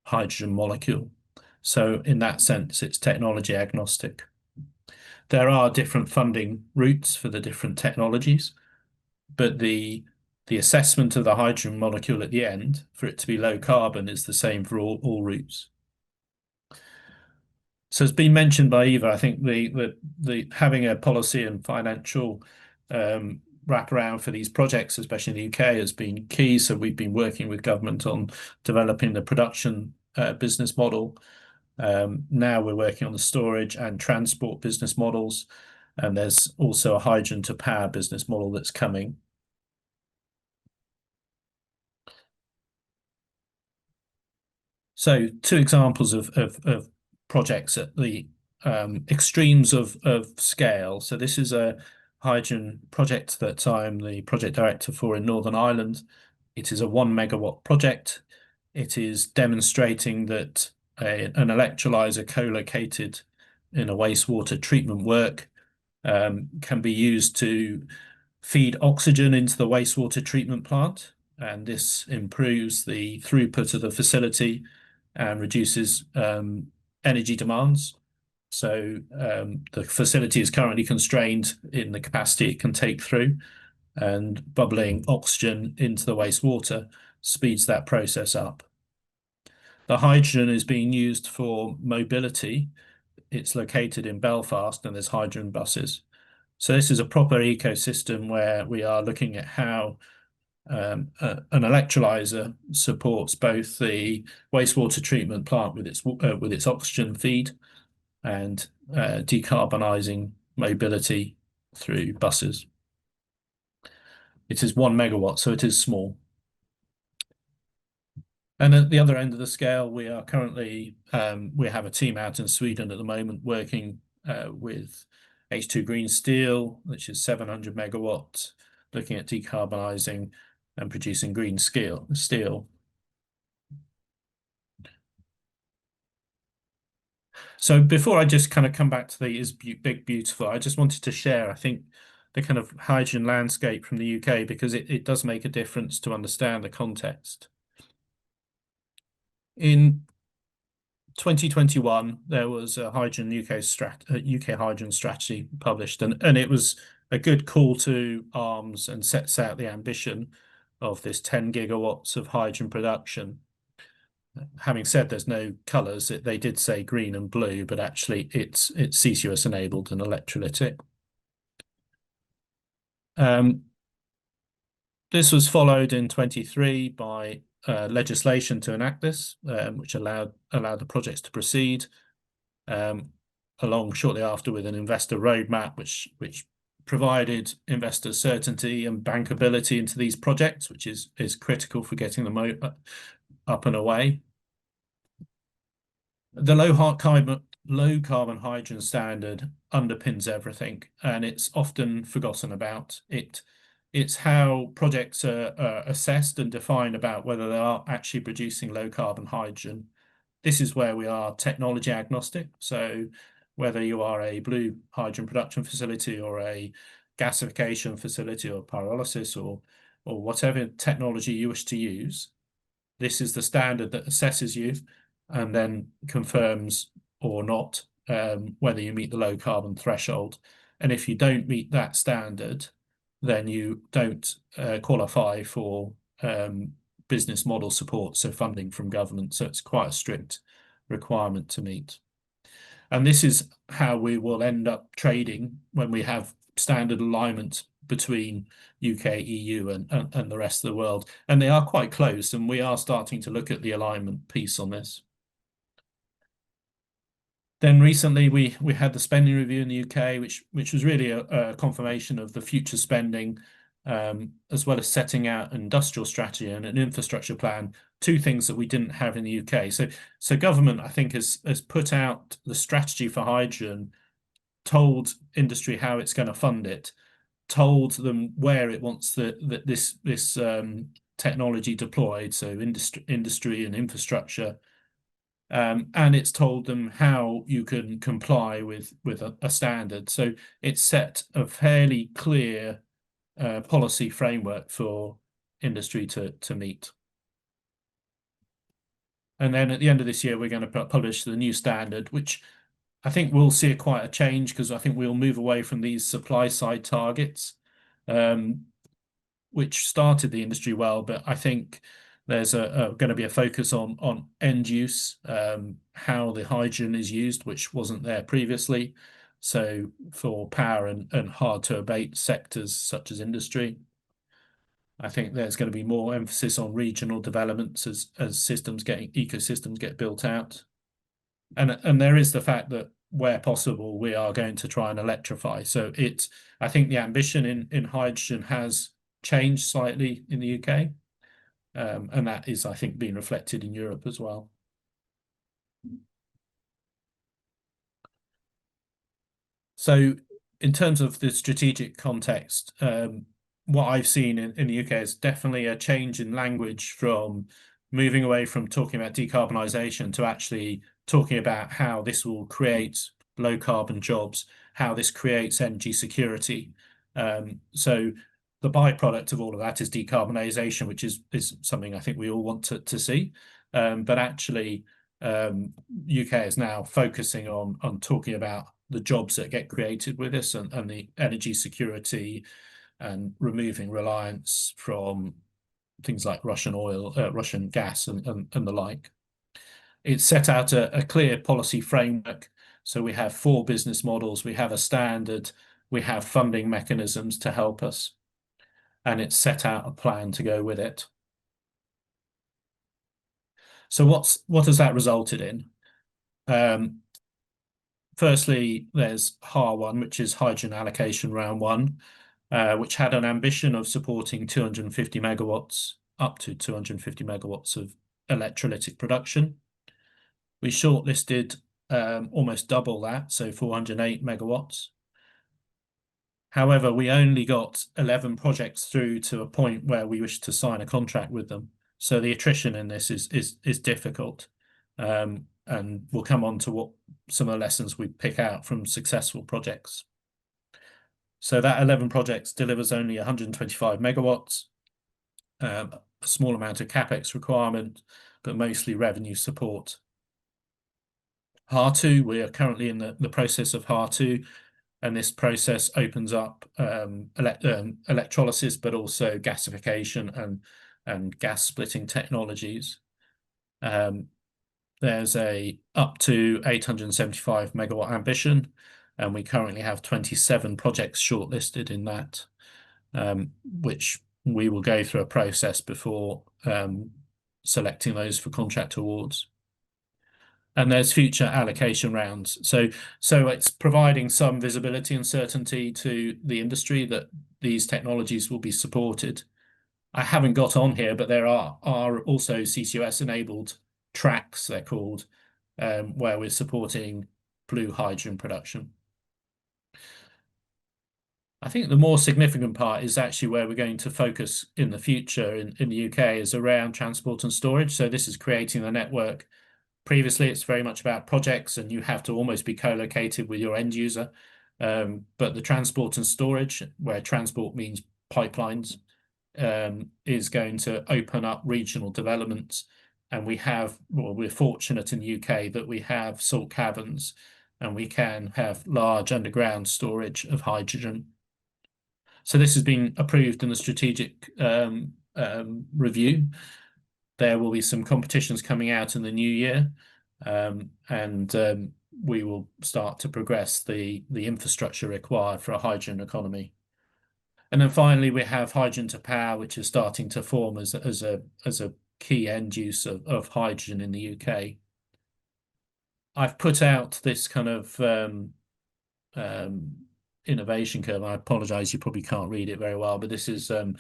hydrogen molecule. So in that sense, it's technology agnostic. There are different funding routes for the different technologies, but the assessment of the hydrogen molecule at the end, for it to be low carbon, is the same for all routes. So it's been mentioned by Eva, I think the having a policy and financial wraparound for these projects, especially in the UK, has been key. So we've been working with government on developing the production business model. Now we're working on the storage and transport business models, and there's also a hydrogen to power business model that's coming. So two examples of projects at the extremes of scale. So this is a hydrogen project that I'm the project director for in Northern Ireland. It is a 1 megawatt project. It is demonstrating that an electrolyzer co-located in a wastewater treatment work can be used to feed oxygen into the wastewater treatment plant, and this improves the throughput of the facility and reduces energy demands. So the facility is currently constrained in the capacity it can take through, and bubbling oxygen into the wastewater speeds that process up. The hydrogen is being used for mobility. It's located in Belfast, and there's hydrogen buses. So this is a proper ecosystem where we are looking at how an electrolyzer supports both the wastewater treatment plant with its oxygen feed and decarbonising mobility through buses. It is 1 megawatt, so it is small. And at the other end of the scale, we are currently, we have a team out in Sweden at the moment working with H2 Green Steel, which is 700 megawatt looking at decarbonising and producing green steel. So before I just kind of come back to the big, beautiful, I just wanted to share, I think, the kind of hydrogen landscape from the UK, because it does make a difference to understand the context. In 2021, there was a hydrogen UK hydrogen strategy published, and it was a good call to arms and sets out the ambition of this 10 gigawatts of hydrogen production. Having said there's no colours, they did say green and blue, but actually it's CCUS enabled and electrolytic. This was followed in 23 by legislation to enact this, which allowed the projects to proceed, along shortly after with an investor roadmap, which provided investor certainty and bankability into these projects, which is critical for getting them up and away. The low carbon hydrogen standard underpins everything, and it's often forgotten about. It's how projects are assessed and defined about whether they are actually producing low carbon hydrogen. This is where we are technology agnostic. So whether you are a blue hydrogen production facility or a gasification facility or pyrolysis or whatever technology you wish to use, this is the standard that assesses you and then confirms or not whether you meet the low carbon threshold. And if you don't meet that standard, then you don't qualify for business model support, so funding from government. So it's quite a strict requirement to meet. And this is how we will end up trading when we have standard alignment between UK, EU and the rest of the world. And they are quite close, and we are starting to look at the alignment piece on this. Then recently we had the spending review in the UK, which was really a confirmation of the future spending, as well as setting out an industrial strategy and an infrastructure plan, two things that we didn't have in the UK. So government, I think, has put out the strategy for hydrogen, told industry how it's going to fund it, told them where it wants this technology deployed, so industry and infrastructure. And it's told them how you can comply with a standard. So it's set a fairly clear policy framework for industry to meet. And then at the end of this year, we're going to publish the new standard, which I think we'll see quite a change, because I think we'll move away from these supply side targets, which started the industry well, but I think there's going to be a focus on end use, how the hydrogen is used, which wasn't there previously. So for power and hard to abate sectors such as industry, I think there's going to be more emphasis on regional developments as ecosystems get built out. And there is the fact that where possible, we are going to try and electrify. So I think the ambition in hydrogen has changed slightly in the UK. And that is, I think, being reflected in Europe as well. So in terms of the strategic context, what I've seen in the UK is definitely a change in language from moving away from talking about decarbonisation to actually talking about how this will create low carbon jobs, how this creates energy security. So the byproduct of all of that is decarbonisation, which is something I think we all want to see. But actually, UK is now focusing on talking about the jobs that get created with this and the energy security and removing reliance from things like Russian oil, Russian gas and the like. It's set out a clear policy framework. So we have 4 business models, we have a standard, we have funding mechanisms to help us, and it's set out a plan to go with it. So what has that resulted in? Firstly, there's HAR1, which is Hydrogen Allocation Round 1, which had an ambition of supporting 250 megawatts, up to 250 megawatts of electrolytic production. We shortlisted almost double that, so 408 megawatts. However, we only got 11 projects through to a point where we wish to sign a contract with them. So the attrition in this is difficult. And we'll come on to what some of the lessons we pick out from successful projects. So that 11 projects delivers only 125 megawatts, a small amount of capex requirement, but mostly revenue support. HAR2, we are currently in the process of HAR2, and this process opens up electrolysis, but also gasification and gas splitting technologies. There's a up to 875 megawatt ambition, and we currently have 27 projects shortlisted in that, which we will go through a process before selecting those for contract awards. And there's future allocation rounds. So it's providing some visibility and certainty to the industry that these technologies will be supported. I haven't got on here, but there are also CCUS-enabled tracks, they're called, where we're supporting blue hydrogen production. I think the more significant part is actually where we're going to focus in the future in the UK is around transport and storage. So this is creating the network. Previously, it's very much about projects and you have to almost be co-located with your end user. But the transport and storage, where transport means pipelines, is going to open up regional developments. And we're fortunate in the UK that we have salt caverns and we can have large underground storage of hydrogen. So this has been approved in the strategic review. There will be some competitions coming out in the new year, and we will start to progress the infrastructure required for a hydrogen economy. And then finally, we have hydrogen to power, which is starting to form as a key end use of hydrogen in the UK. I've put out this kind of innovation curve. I apologize, you probably can't read it very well, but this is, I'm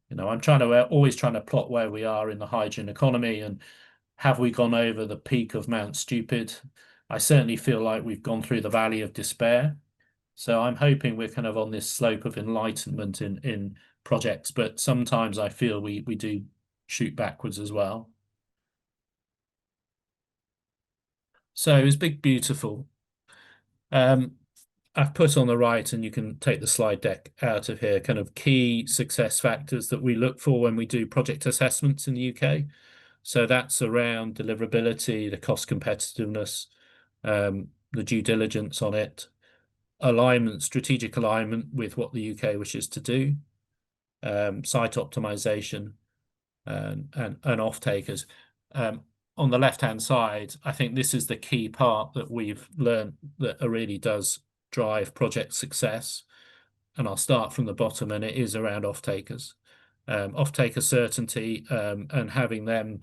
always trying to plot where we are in the hydrogen economy and have we gone over the peak of Mount Stupid? I certainly feel like we've gone through the valley of despair. So I'm hoping we're kind of on this slope of enlightenment in projects, but sometimes I feel we do shoot backwards as well. So it's big, beautiful. I've put on the right, and you can take the slide deck out of here, kind of key success factors that we look for when we do project assessments in the UK. So that's around deliverability, the cost competitiveness, the due diligence on it, alignment, strategic alignment with what the UK wishes to do, site optimization, and off-takers. On the left-hand side, I think this is the key part that we've learned that really does drive project success. And I'll start from the bottom, and it is around off-takers. Off-taker certainty, and having them,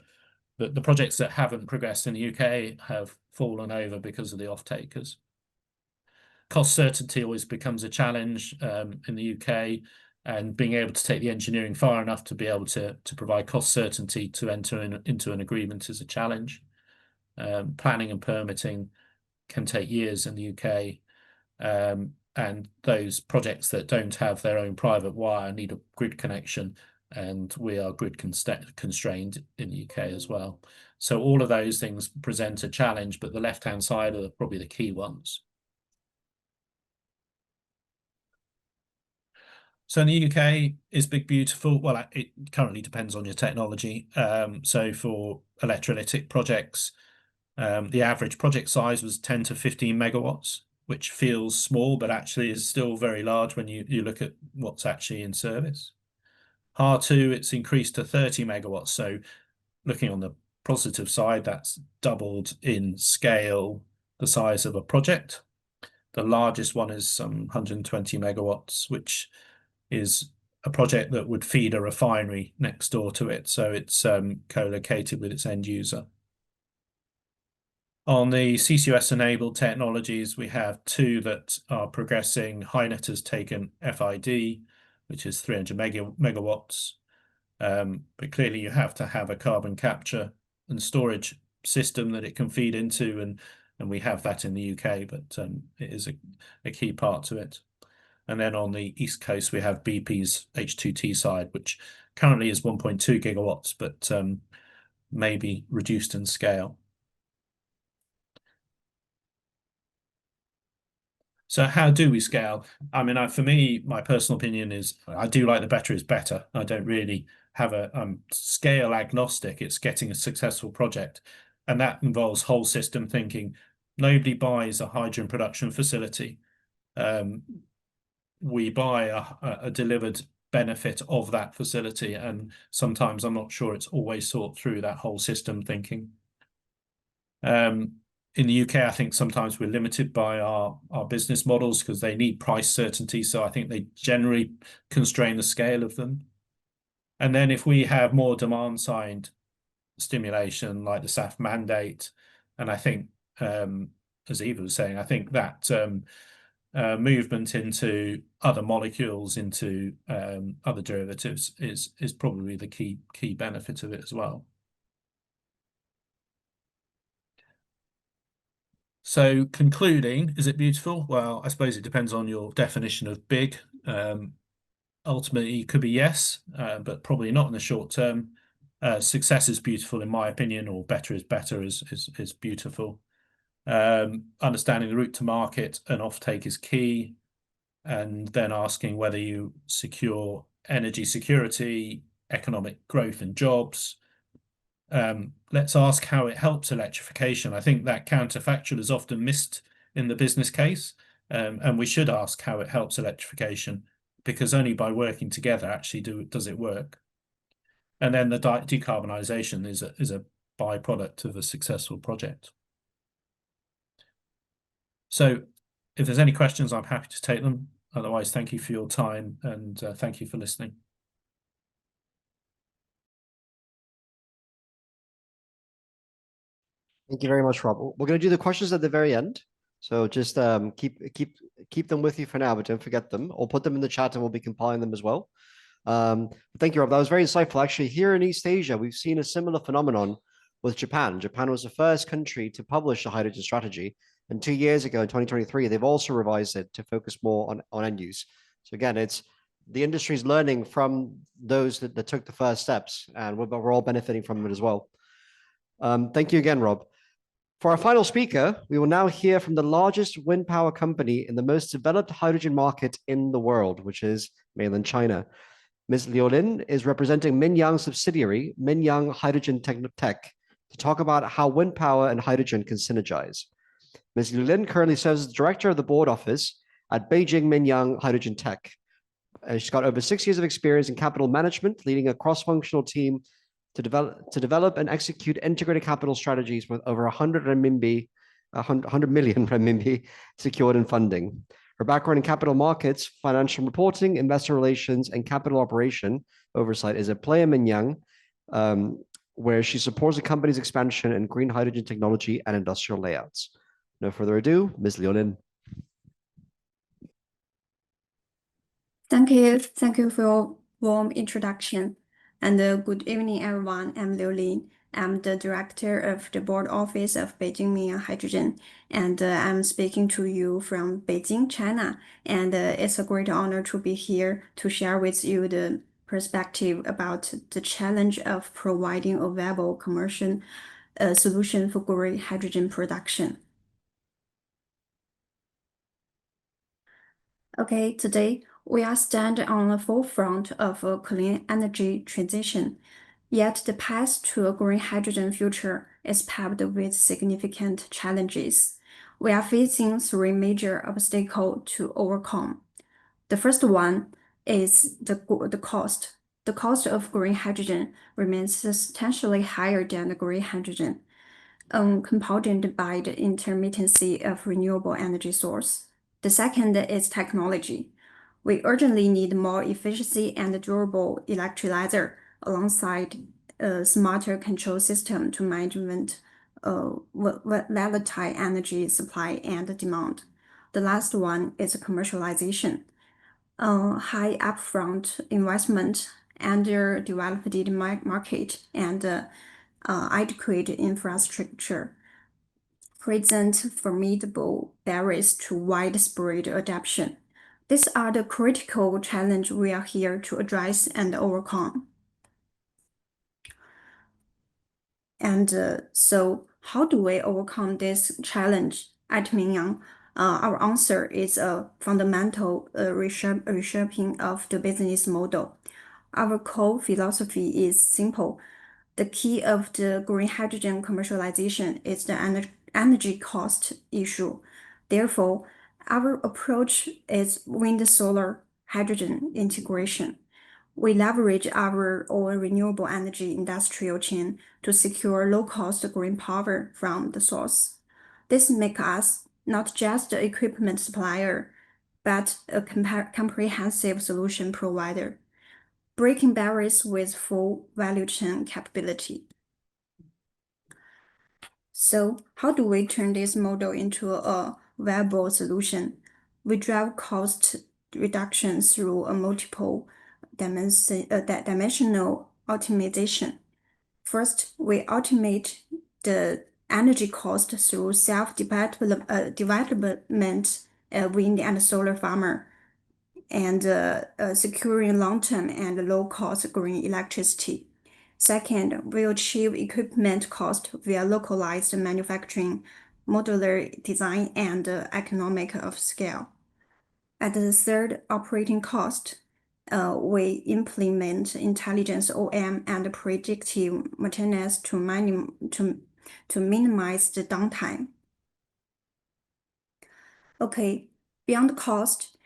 the projects that haven't progressed in the UK have fallen over because of the off-takers. Cost certainty always becomes a challenge in the UK, and being able to take the engineering far enough to be able to provide cost certainty to enter into an agreement is a challenge. Planning and permitting can take years in the UK, and those projects that don't have their own private wire need a grid connection, and we are grid constrained in the UK as well. So all of those things present a challenge, but the left-hand side are probably the key ones. So in the UK, is big, beautiful? Well, it currently depends on your technology. So for electrolytic projects, the average project size was 10 to 15 megawatts, which feels small, but actually is still very large when you look at what's actually in service. HAR2, it's increased to 30 megawatts. So looking on the positive side, that's doubled in scale the size of a project. The largest one is some 120 megawatts, which is a project that would feed a refinery next door to it. So it's co-located with its end user. On the CCUS-enabled technologies, we have two that are progressing. HyNet has taken FID, which is 300 megawatts. But clearly you have to have a carbon capture and storage system that it can feed into, and we have that in the UK, but it is a key part to it. And then on the East Coast, we have BP's H2T side, which currently is 1.2 gigawatts, but may be reduced in scale. So how do we scale? I mean, for me, my personal opinion is I do like the better is better. I don't really have a scale agnostic. It's getting a successful project. And that involves whole system thinking. Nobody buys a hydrogen production facility. We buy a delivered benefit of that facility. And sometimes I'm not sure it's always thought through that whole system thinking. In the UK, I think sometimes we're limited by our business models because they need price certainty. So I think they generally constrain the scale of them. And then if we have more demand side stimulation like the SAF mandate, and I think, as Eva was saying, I think that movement into other molecules, into other derivatives is probably the key benefit of it as well. So concluding, is it beautiful? Well, I suppose it depends on your definition of big. Ultimately, it could be yes, but probably not in the short term. Success is beautiful, in my opinion, or better is better is beautiful. Understanding the route to market and offtake is key, and then asking whether you secure energy security, economic growth and jobs. Let's ask how it helps electrification. I think that counterfactual is often missed in the business case, and we should ask how it helps electrification, because only by working together actually does it work. And then the decarbonisation is a byproduct of a successful project. So if there's any questions, I'm happy to take them. Otherwise, thank you for your time and thank you for listening. Thank you very much, Rob. We're going to do the questions at the very end. So just keep them with you for now, but don't forget them. Or put them in the chat and we'll be compiling them as well. Thank you, Rob. That was very insightful. Actually, here in East Asia, we've seen a similar phenomenon with Japan. Japan was the first country to publish a hydrogen strategy. And 2 years ago, in 2023, they've also revised it to focus more on end use. So again, it's the industry's learning from those that took the first steps, and we're all benefiting from it as well. Thank you again, Rob. For our final speaker, we will now hear from the largest wind power company in the most developed hydrogen market in the world, which is mainland China. Ms. Liu Lin is representing Mingyang subsidiary, Mingyang Hydrogen Tech, to talk about how wind power and hydrogen can synergize. Ms. Liu Lin currently serves as director of the board office at Beijing Mingyang Hydrogen Tech. She's got over 6 years of experience in capital management, leading a cross-functional team to develop and execute integrated capital strategies with over 100 million renminbi secured in funding. Her background in capital markets, financial reporting, investor relations, and capital operation oversight is at Playa Mingyang, where she supports the company's expansion in green hydrogen technology and industrial layouts. No further ado, Ms. Liu Lin. Thank you. Thank you for your warm introduction. And good evening, everyone. I'm Liu Lin. I'm the director of the board office of Beijing Mingyang Hydrogen, and I'm speaking to you from Beijing, China. And it's a great honor to be here to share with you the perspective about the challenge of providing a viable commercial solution for green hydrogen production. Okay, today we are standing on the forefront of a clean energy transition, yet the path to a green hydrogen future is paved with significant challenges. We are facing 3 major obstacles to overcome. The first one is the cost. The cost of green hydrogen remains substantially higher than the green hydrogen, compounded by the intermittency of renewable energy source. The second is technology. We urgently need more efficiency and durable electrolyzer alongside a smarter control system to management volatile energy supply and demand. The last one is commercialization. High upfront investment, underdeveloped market, and adequate infrastructure present formidable barriers to widespread adoption. These are the critical challenges we are here to address and overcome. And so how do we overcome this challenge at Mingyang? Our answer is a fundamental reshaping of the business model. Our core philosophy is simple. The key of the green hydrogen commercialization is the energy cost issue. Therefore, our approach is wind solar hydrogen integration. We leverage our own renewable energy industrial chain to secure low-cost green power from the source. This makes us not just an equipment supplier, but a comprehensive solution provider, breaking barriers with full value chain capability. So how do we turn this model into a viable solution? We drive cost reduction through a multiple dimensional optimization. First, we automate the energy cost through self-development wind and solar farmer, and securing long-term and low-cost green electricity. Second, we achieve equipment cost via localized manufacturing, modular design, and economic of scale. At the third, operating cost, we implement intelligence OM and predictive maintenance to minimize the downtime. Okay, beyond cost,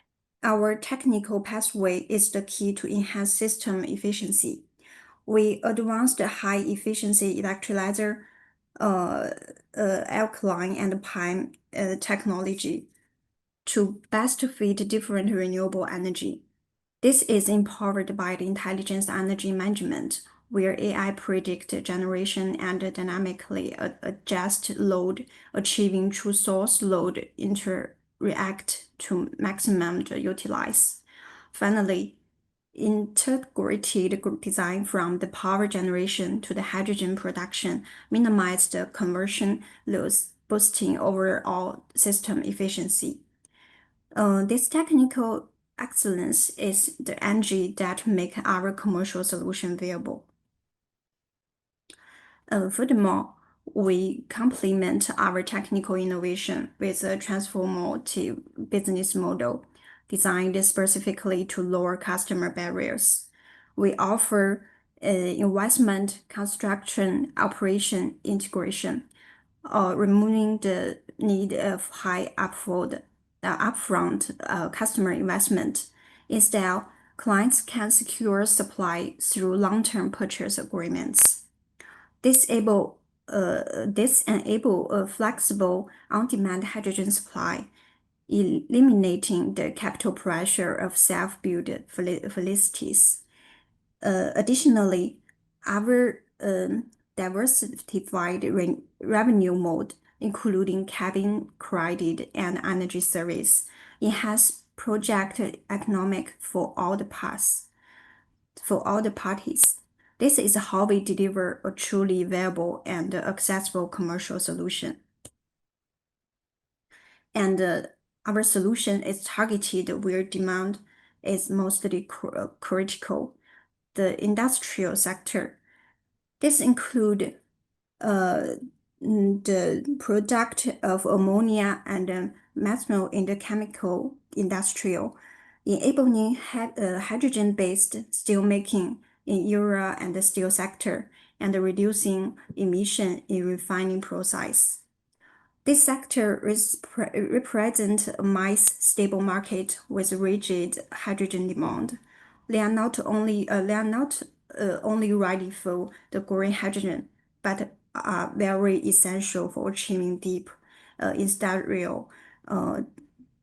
our technical pathway is the key to enhance system efficiency. We advanced high-efficiency electrolyzer, alkaline and PIME technology to best fit different renewable energy. This is empowered by the intelligence energy management, where AI predict generation and dynamically adjust load, achieving true source load interact to maximum utilize. Finally, integrated design from the power generation to the hydrogen production minimize the conversion loss, boosting overall system efficiency. This technical excellence is the engine that make our commercial solution viable. Furthermore, we complement our technical innovation with a transformative business model designed specifically to lower customer barriers. We offer investment, construction, operation, integration, removing the need of high upfront customer investment. Instead, clients can secure supply through long-term purchase agreements. This enable a flexible on-demand hydrogen supply, eliminating the capital pressure of self-built facilities. Additionally, our diversified revenue mode, including cabin credit and energy service, enhance project economic for all the parties. This is how we deliver a truly viable and accessible commercial solution. And our solution is targeted where demand is mostly critical, the industrial sector. This include the product of ammonia and methanol in the chemical industrial, enabling hydrogen-based steel making in urea and the steel sector, and reducing emission in refining process. This sector represents a nice stable market with rigid hydrogen demand. They are not only ready for the green hydrogen, but are very essential for achieving deep industrial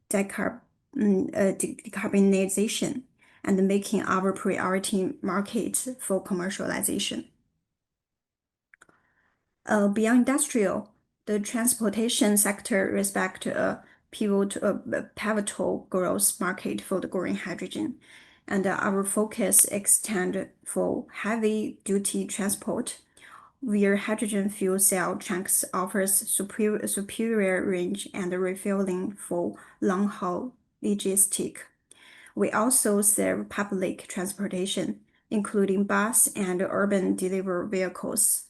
decarbonization and making our priority market for commercialization. Beyond industrial, the transportation sector respects a pivotal growth market for the green hydrogen, and our focus extends for heavy-duty transport, where hydrogen fuel cell tanks offers superior range and refueling for long-haul logistics. We also serve public transportation, including bus and urban delivery vehicles.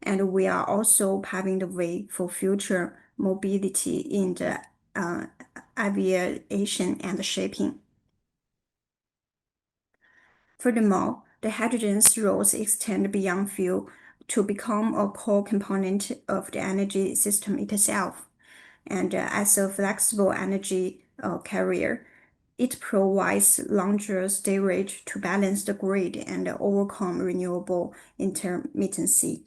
And we are also paving the way for future mobility in the aviation and shipping. Furthermore, the hydrogen's roles extend beyond fuel to become a core component of the energy system itself. And as a flexible energy carrier, it provides longer storage to balance the grid and overcome renewable intermittency.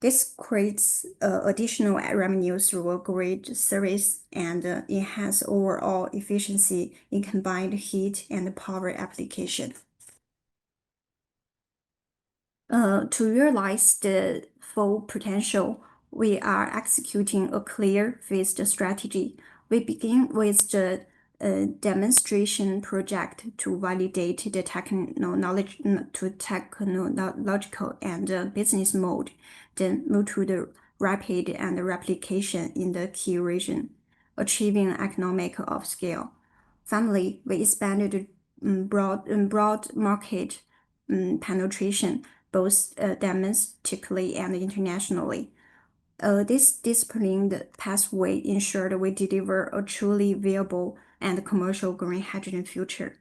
This creates additional revenue through grid service and enhance overall efficiency in combined heat and power application. To realize the full potential, we are executing a clear phased strategy. We begin with the demonstration project to validate the technological and business mode, then move to the rapid and replication in the key region, achieving economic of scale. Finally, we expanded broad market penetration, both domestically and internationally. This disciplined pathway ensured we deliver a truly viable and commercial green hydrogen future.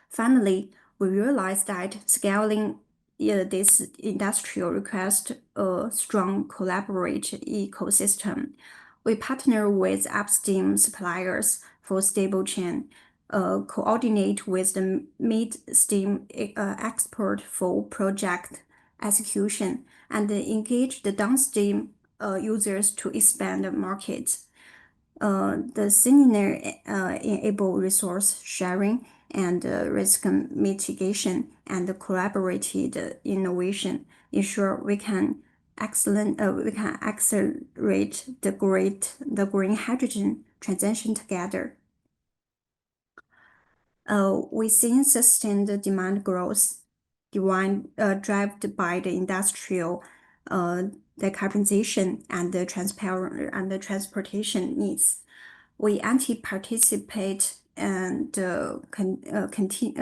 Finally, we realized that scaling this industry requires a strong collaborative ecosystem. We partner with upstream suppliers for stable chain, coordinate with the midstream export for project execution, and engage the downstream users to expand the markets. The seminar enable resource sharing and risk mitigation and collaborated innovation, ensure we can accelerate the green hydrogen transition together. We've seen sustained demand growth, driven by the industrial decarbonization and the transportation needs. We anticipate and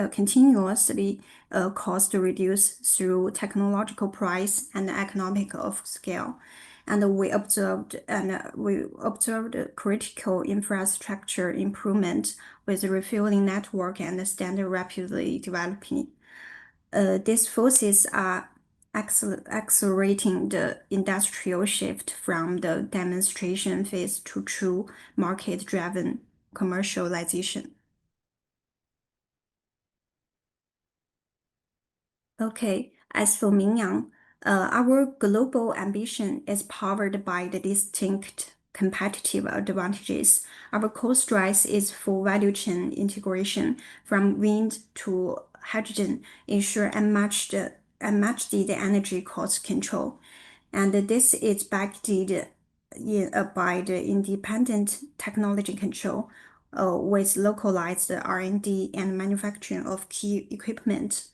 continuously cost reduce through technological price and economic of scale. And we observed critical infrastructure improvement with refueling network and standard rapidly developing. These forces are accelerating the industrial shift from the demonstration phase to true market-driven commercialization. Okay, as for Mingyang, our global ambition is powered by the distinct competitive advantages. Our core strength is full value chain integration from wind to hydrogen, ensure unmatched energy cost control. And this is backed by the independent technology control with localized R&D and manufacturing of key equipment.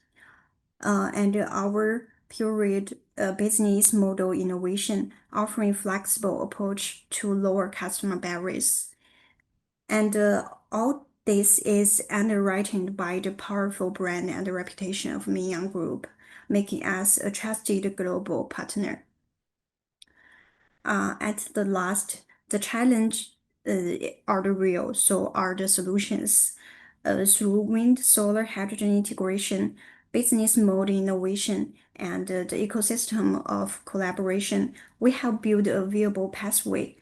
And our period business model innovation, offering flexible approach to lower customer barriers. And all this is underwritten by the powerful brand and the reputation of Mingyang Group, making us a trusted global partner. At the last, the challenge are the real, so are the solutions. Through wind, solar, hydrogen integration, business mode innovation, and the ecosystem of collaboration, we have built a viable pathway.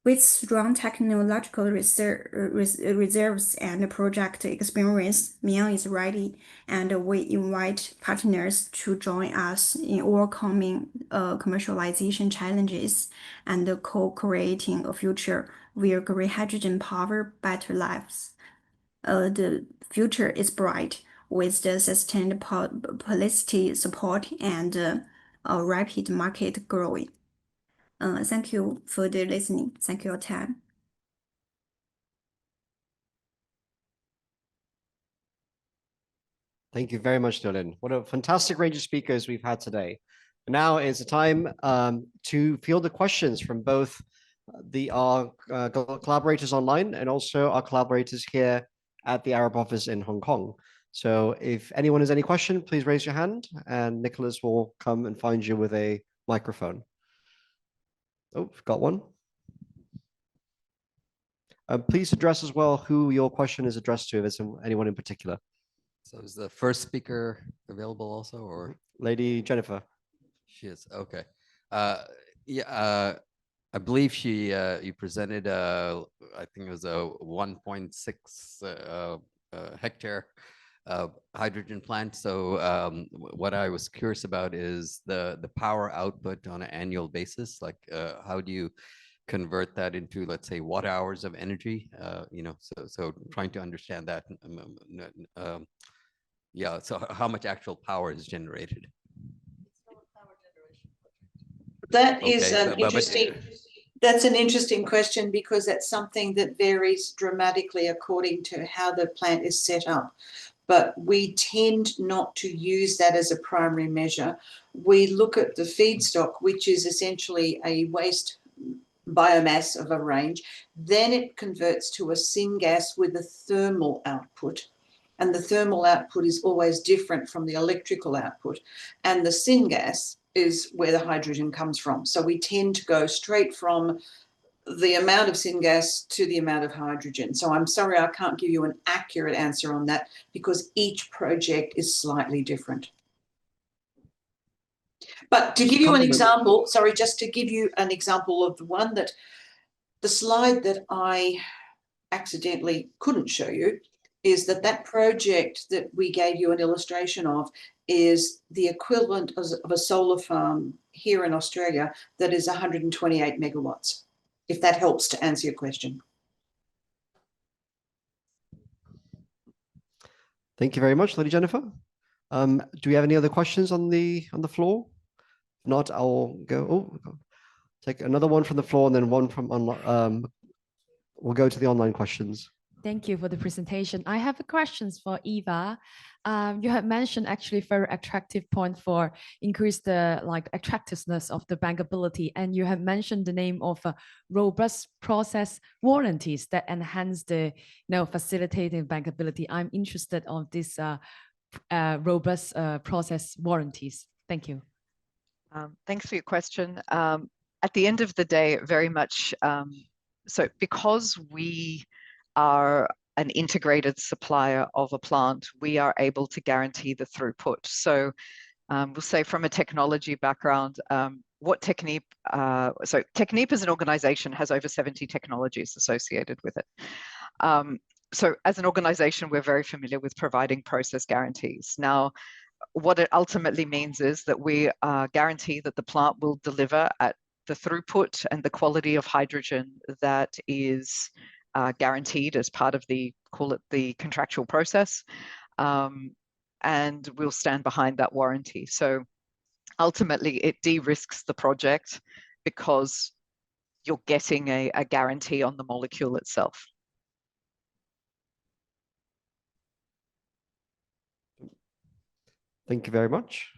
With strong technological reserves and project experience, Mingyang is ready, and we invite partners to join us in overcoming commercialization challenges and co-creating a future where green hydrogen power better lives. The future is bright with the sustained policy support and rapid market growing. Thank you for the listening. Thank you for your time. Thank you very much, Liu Lin. What a fantastic range of speakers we've had today. Now is the time to field the questions from both our collaborators online and also our collaborators here at the Arup office in Hong Kong. So if anyone has any question, please raise your hand and Nicholas will come and find you with a microphone. Oh, got one. Please address as well who your question is addressed to, if it's anyone in particular. So is the first speaker available also, or? Lady Jennifer. She is, okay. I believe you presented, I think it was a 1.6 hectare hydrogen plant. So what I was curious about is the power output on an annual basis. Like how do you convert that into, let's say, watt hours of energy? So trying to understand that. Yeah, so how much actual power is generated? That is an interesting. That's an interesting question, because that's something that varies dramatically according to how the plant is set up. But we tend not to use that as a primary measure. We look at the feedstock, which is essentially a waste biomass of a range. Then it converts to a syngas with a thermal output. And the thermal output is always different from the electrical output. And the syngas is where the hydrogen comes from. So we tend to go straight from the amount of syngas to the amount of hydrogen. So I'm sorry, I can't give you an accurate answer on that, because each project is slightly different. But to give you an example, sorry, just to give you an example of the slide that I accidentally couldn't show you, is that project that we gave you an illustration of is the equivalent of a solar farm here in Australia that is 128 megawatts, if that helps to answer your question. Thank you very much, Lady Jennifer. Do we have any other questions on the floor? If not, I'll go. Take another one from the floor and then one from online. We'll go to the online questions. Thank you for the presentation. I have questions for Eva. You have mentioned actually very attractive point for increase the attractiveness of the bankability, and you have mentioned the name of robust process warranties that enhance the facilitating bankability. I'm interested on this robust process warranties. Thank you. Thanks for your question. At the end of the day, very much so, because we are an integrated supplier of a plant, we are able to guarantee the throughput. So we'll say from a technology background, what Technip, so Technip as an organization has over 70 technologies associated with it. So as an organization, we're very familiar with providing process guarantees. Now, what it ultimately means is that we guarantee that the plant will deliver at the throughput and the quality of hydrogen that is guaranteed as part of the, call it the contractual process, and we'll stand behind that warranty. So ultimately it de-risks the project because you're getting a guarantee on the molecule itself. Thank you very much.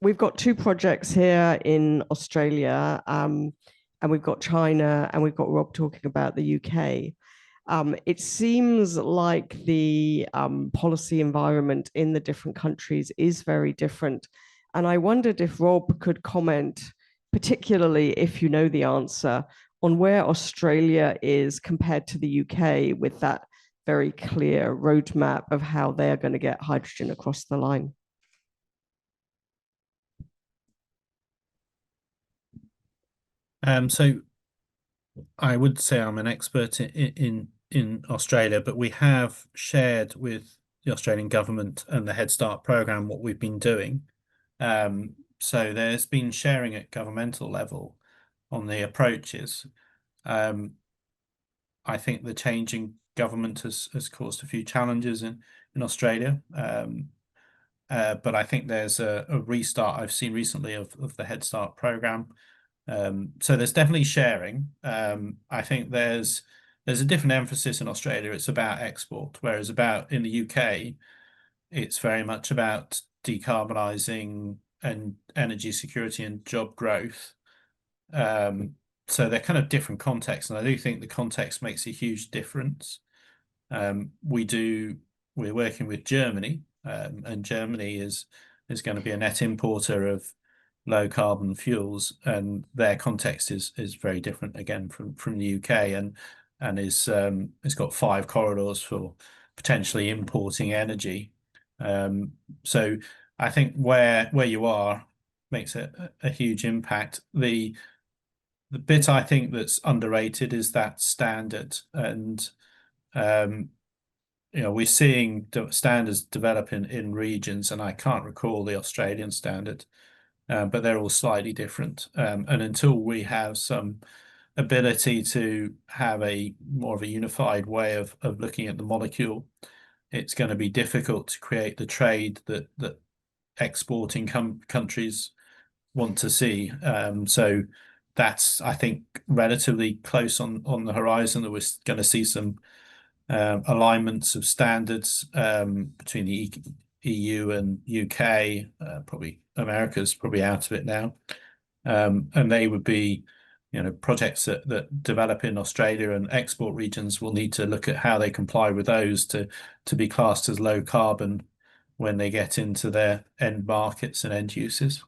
We've got two projects here in Australia, and we've got China, and we've got Rob talking about the UK. It seems like the policy environment in the different countries is very different. And I wondered if Rob could comment, particularly if you know the answer, on where Australia is compared to the UK with that very clear roadmap of how they're going to get hydrogen across the line. So I would say I'm an expert in Australia, but we have shared with the Australian government and the Head Start program what we've been doing. So there's been sharing at governmental level on the approaches. I think the changing government has caused a few challenges in Australia. But I think there's a restart I've seen recently of the Head Start program. So there's definitely sharing. I think there's a different emphasis in Australia. It's about export, whereas in the UK, it's very much about decarbonising and energy security and job growth. so they're kind of different contexts, and I do think the context makes a huge difference. We're working with Germany, and Germany is going to be a net importer of low carbon fuels, and their context is very different again from the UK, and is it's got 5 corridors for potentially importing energy. So I think where you are makes a huge impact. The bit I think that's underrated is that standard, and we're seeing standards develop in regions, and I can't recall the Australian standard, but they're all slightly different. And until we have some ability to have more of a unified way of looking at the molecule, it's going to be difficult to create the trade that exporting countries want to see. So that's, I think, relatively close on the horizon, that we're going to see some alignments of standards between the EU and UK. Probably America's probably out of it now, and they would be, projects that develop in Australia, and export regions will need to look at how they comply with those to be classed as low carbon when they get into their end markets and end uses.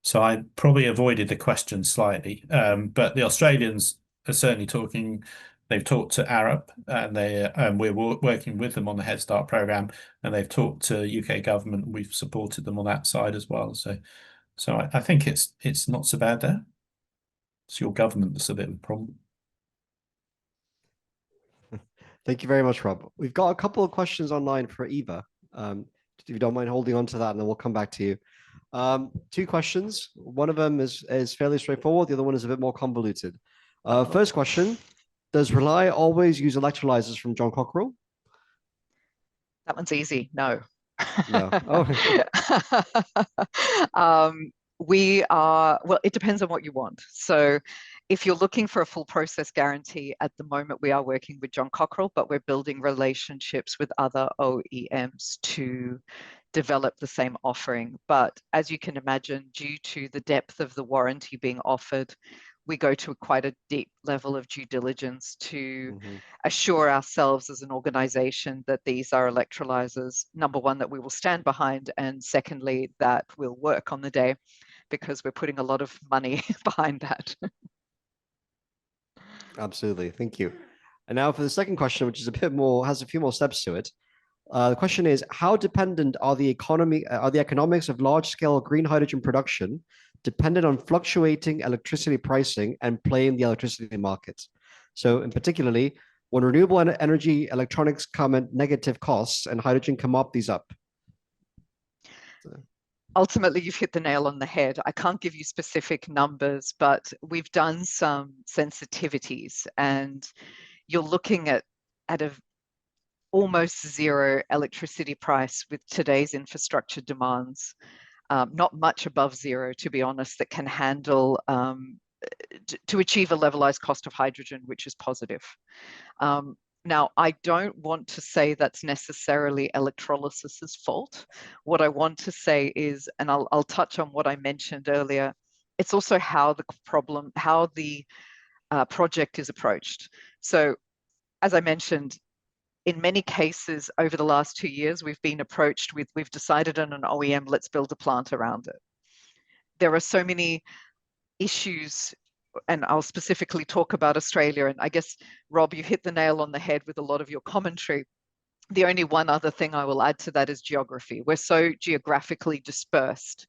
So I probably avoided the question slightly, but the Australians are certainly talking. They've talked to Arup, and we're working with them on the Head Start program, and they've talked to UK government, and we've supported them on that side as well. So I think it's not so bad there. It's your government that's a bit of a problem. Thank you very much, Rob. We've got a couple of questions online for Eva. If you don't mind holding on to that, and then we'll come back to you. 2 questions. One of them is fairly straightforward. The other one is a bit more convoluted. First question: does Rely always use electrolyzers from John Cockerell? That one's easy. No. No. Oh. Well, it depends on what you want. So if you're looking for a full process guarantee, at the moment we are working with John Cockerell, but we're building relationships with other OEMs to develop the same offering. But as you can imagine, due to the depth of the warranty being offered, we go to quite a deep level of due diligence to assure ourselves as an organization that these are electrolyzers, number one, that we will stand behind, and secondly, that will work on the day, because we're putting a lot of money behind that. Absolutely. Thank you. And now for the second question, which is a bit more, has a few more steps to it. The question is: how dependent are the economics of large-scale green hydrogen production dependent on fluctuating electricity pricing and play in the electricity market? So, in particularly, when renewable energy electronics come at negative costs and hydrogen come up these up. Ultimately, you've hit the nail on the head. I can't give you specific numbers, but we've done some sensitivities, and you're looking at a almost zero electricity price with today's infrastructure demands, not much above zero, to be honest, that can handle to achieve a levelized cost of hydrogen, which is positive. Now, I don't want to say that's necessarily electrolysis's fault. What I want to say is, and I'll touch on what I mentioned earlier, it's also how the project is approached. So, as I mentioned, in many cases over the last 2 years, we've been approached with, we've decided on an OEM, let's build a plant around it. There are so many issues, and I'll specifically talk about Australia. And I guess, Rob, you hit the nail on the head with a lot of your commentary. The only one other thing I will add to that is geography. We're so geographically dispersed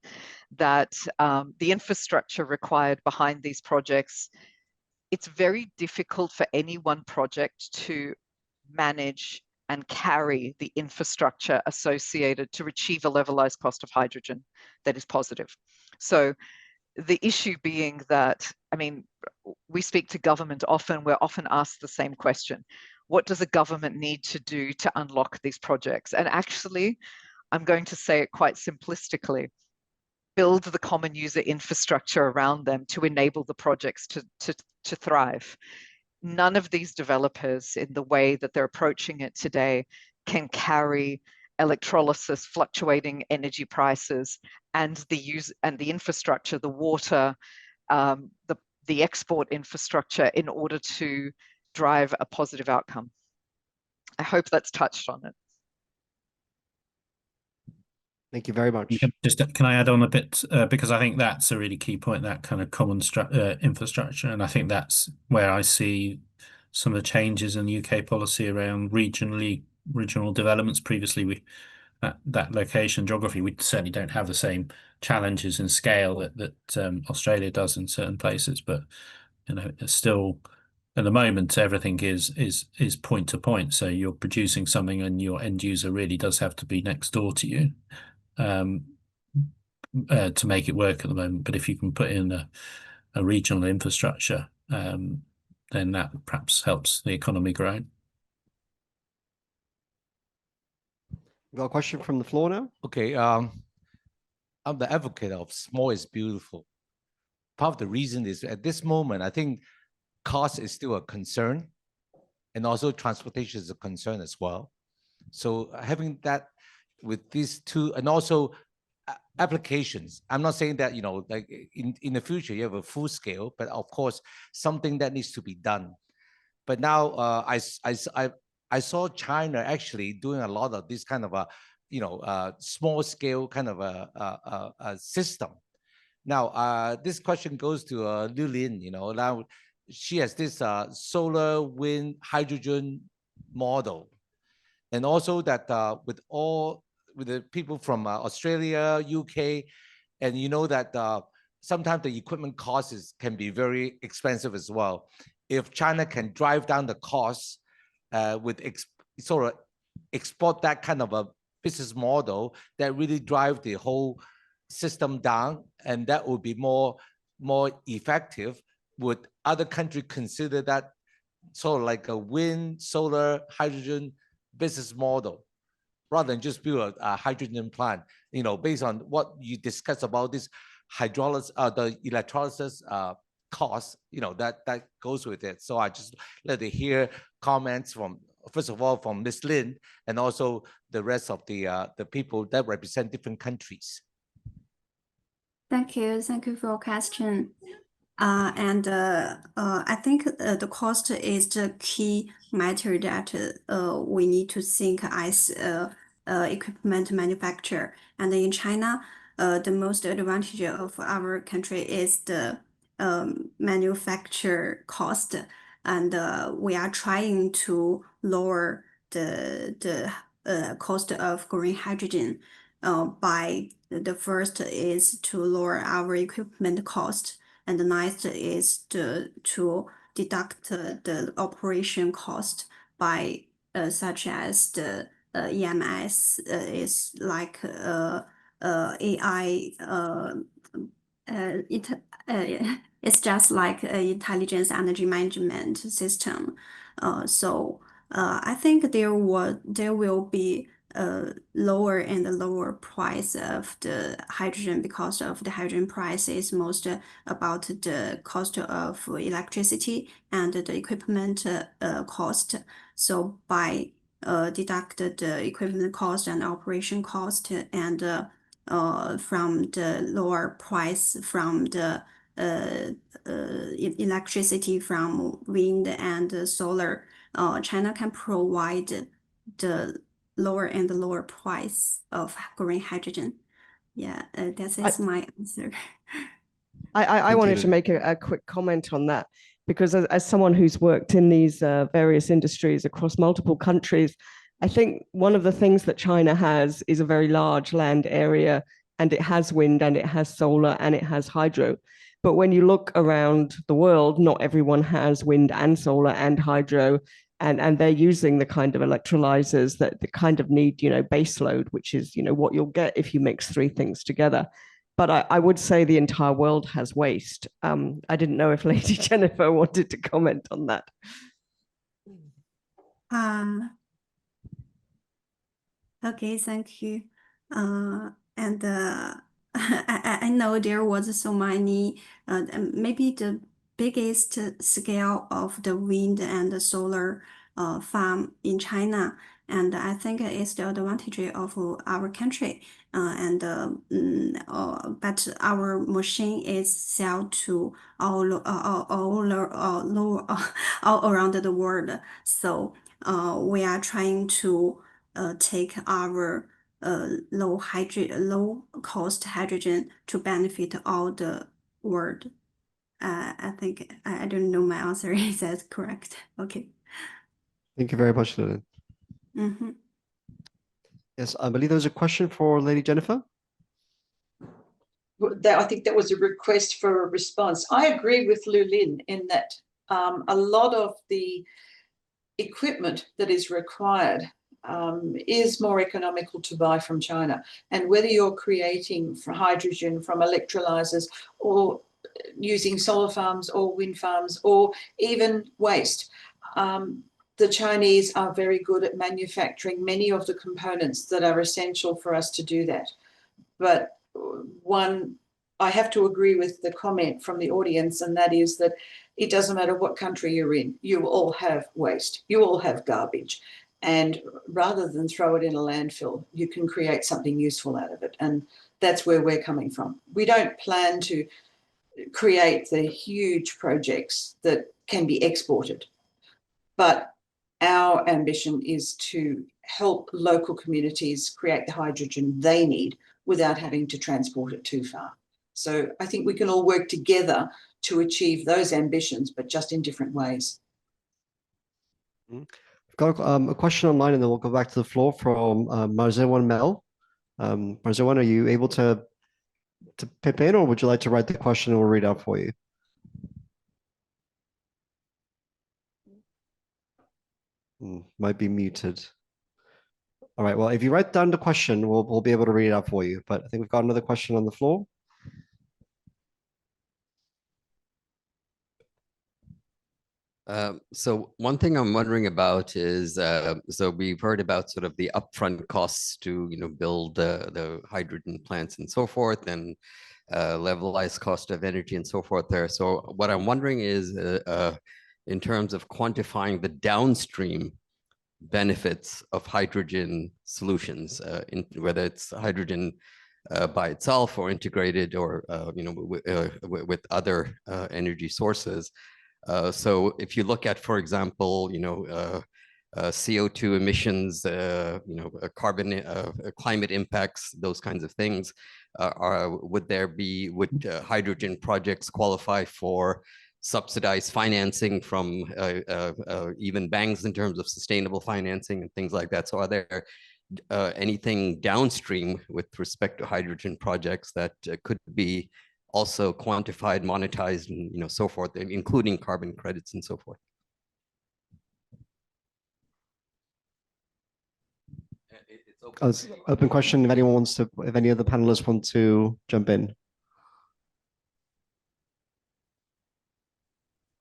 that the infrastructure required behind these projects, it's very difficult for any one project to manage and carry the infrastructure associated to achieve a levelized cost of hydrogen that is positive. So the issue being that, I mean, we speak to government often, we're often asked the same question: what does a government need to do to unlock these projects? And actually, I'm going to say it quite simplistically: build the common user infrastructure around them to enable the projects to thrive. None of these developers, in the way that they're approaching it today, can carry electrolysis, fluctuating energy prices, and the infrastructure, the water, the the export infrastructure in order to drive a positive outcome. I hope that's touched on it. Thank you very much. Can I add on a bit, because I think that's a really key point, that kind of common infrastructure, and I think that's where I see some of the changes in the UK policy around regional developments. Previously, that location geography, we certainly don't have the same challenges and scale that Australia does in certain places, but it's still, at the moment, everything is point to point. So you're producing something and your end user really does have to be next door to you to make it work at the moment. But if you can put in a regional infrastructure, then that perhaps helps the economy grow. We've got a question from the floor now. Okay, I'm the advocate of small is beautiful. Part of the reason is at this moment, I think cost is still a concern, and also transportation is a concern as well. So having that with these two, and also applications, I'm not saying that, like in the future you have a full scale, but of course something that needs to be done. But now I saw China actually doing a lot of this kind of a small scale kind of a system. Now this question goes to Liu Lin. Now she has this solar, wind, hydrogen model, and also that with the people from Australia, UK, and that sometimes the equipment costs can be very expensive as well. If China can drive down the costs with sort of export that kind of a business model that really drive the whole system down, and that would be more effective, would other countries consider that sort of like a wind, solar, hydrogen business model, rather than just build a hydrogen plant, based on what you discussed about this hydrolysis, the electrolysis cost, that goes with it. So I just let to hear comments from, first of all, from Ms. Lin, and also the rest of the people that represent different countries. Thank you for your question. I think the cost is the key matter that we need to think as equipment manufacturer. And in China, the most advantage of our country is the manufacture cost, and we are trying to lower the cost of green hydrogen. By the first is to lower our equipment cost, and the next is to deduct the operation cost by such as the EMS is like AI. It's just like an intelligence energy management system. So I think there will be lower and lower price of the hydrogen, because of the hydrogen price is most about the cost of electricity and the equipment cost. So by deduct the equipment cost and operation cost, and from the lower price from the electricity from wind and solar, China can provide the lower and lower price of green hydrogen. Yeah, that is my answer. I wanted to make a quick comment on that, because as someone who's worked in these various industries across multiple countries, I think one of the things that China has is a very large land area, and it has wind and it has solar and it has hydro. But when you look around the world, not everyone has wind and solar and hydro, and they're using the kind of electrolyzers that kind of need, base load, which is, what you'll get if you mix three things together. But I would say the entire world has waste. I didn't know if Lady Jennifer wanted to comment on that. Okay, thank you. And I know there was so many, maybe the biggest scale of the wind and the solar farm in China. And I think it's the advantage of our country. But our machine is sold to all around the world. So we are trying to take our low cost hydrogen to benefit all the world. I think I don't know my answer. Is that correct? Okay. Thank you very much, Liu Lin. Mm-hmm. Yes, I believe there's a question for Lady Jennifer. I think that was a request for a response. I agree with Liu Lin in that a lot of the equipment that is required is more economical to buy from China. And whether you're creating hydrogen from electrolyzers or using solar farms or wind farms or even waste, the Chinese are very good at manufacturing many of the components that are essential for us to do that. But I have to agree with the comment from the audience, and that is that it doesn't matter what country you're in, you all have waste, you all have garbage. And rather than throw it in a landfill, you can create something useful out of it. And that's where we're coming from. We don't plan to create the huge projects that can be exported, but our ambition is to help local communities create the hydrogen they need without having to transport it too far. So I think we can all work together to achieve those ambitions, but just in different ways. We've got a question online, and then we'll go back to the floor from Marzewan Mel. Marzewan, are you able to pip in, or would you like to write the question and we'll read out for you? Might be muted. All right, well, if you write down the question, we'll be able to read it out for you. But I think we've got another question on the floor. So one thing I'm wondering about is, so we've heard about sort of the upfront costs to, build the hydrogen plants and so forth, and levelized cost of energy and so forth there. So what I'm wondering is, in terms of quantifying the downstream benefits of hydrogen solutions, whether it's hydrogen by itself or integrated or with other energy sources. So if you look at, for example, CO2 emissions, carbon, climate impacts, those kinds of things, would hydrogen projects qualify for subsidized financing from even banks in terms of sustainable financing and things like that? So are there anything downstream with respect to hydrogen projects that could be also quantified, monetized, and so forth, including carbon credits and so forth? It's open question. If anyone wants to, if any of the panelists want to jump in.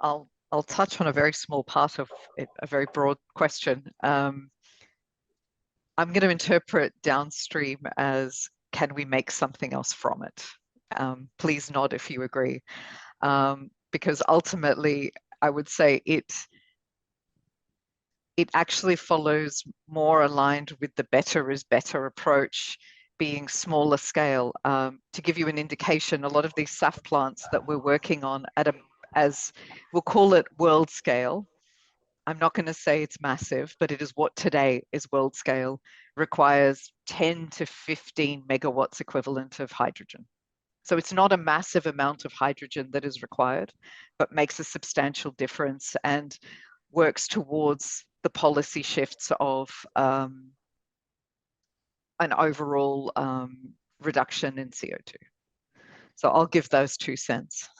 I'll touch on a very small part of it, a very broad question. I'm going to interpret downstream as, can we make something else from it? Please nod if you agree, because ultimately I would say it actually follows more aligned with the better is better approach, being smaller scale. To give you an indication, a lot of these SAF plants that we're working on as we'll call it world scale. I'm not going to say it's massive, but it is what today is world scale, requires 10 to 15 megawatts equivalent of hydrogen. So it's not a massive amount of hydrogen that is required, but makes a substantial difference and works towards the policy shifts of an overall reduction in CO2. So I'll give those 2 cents.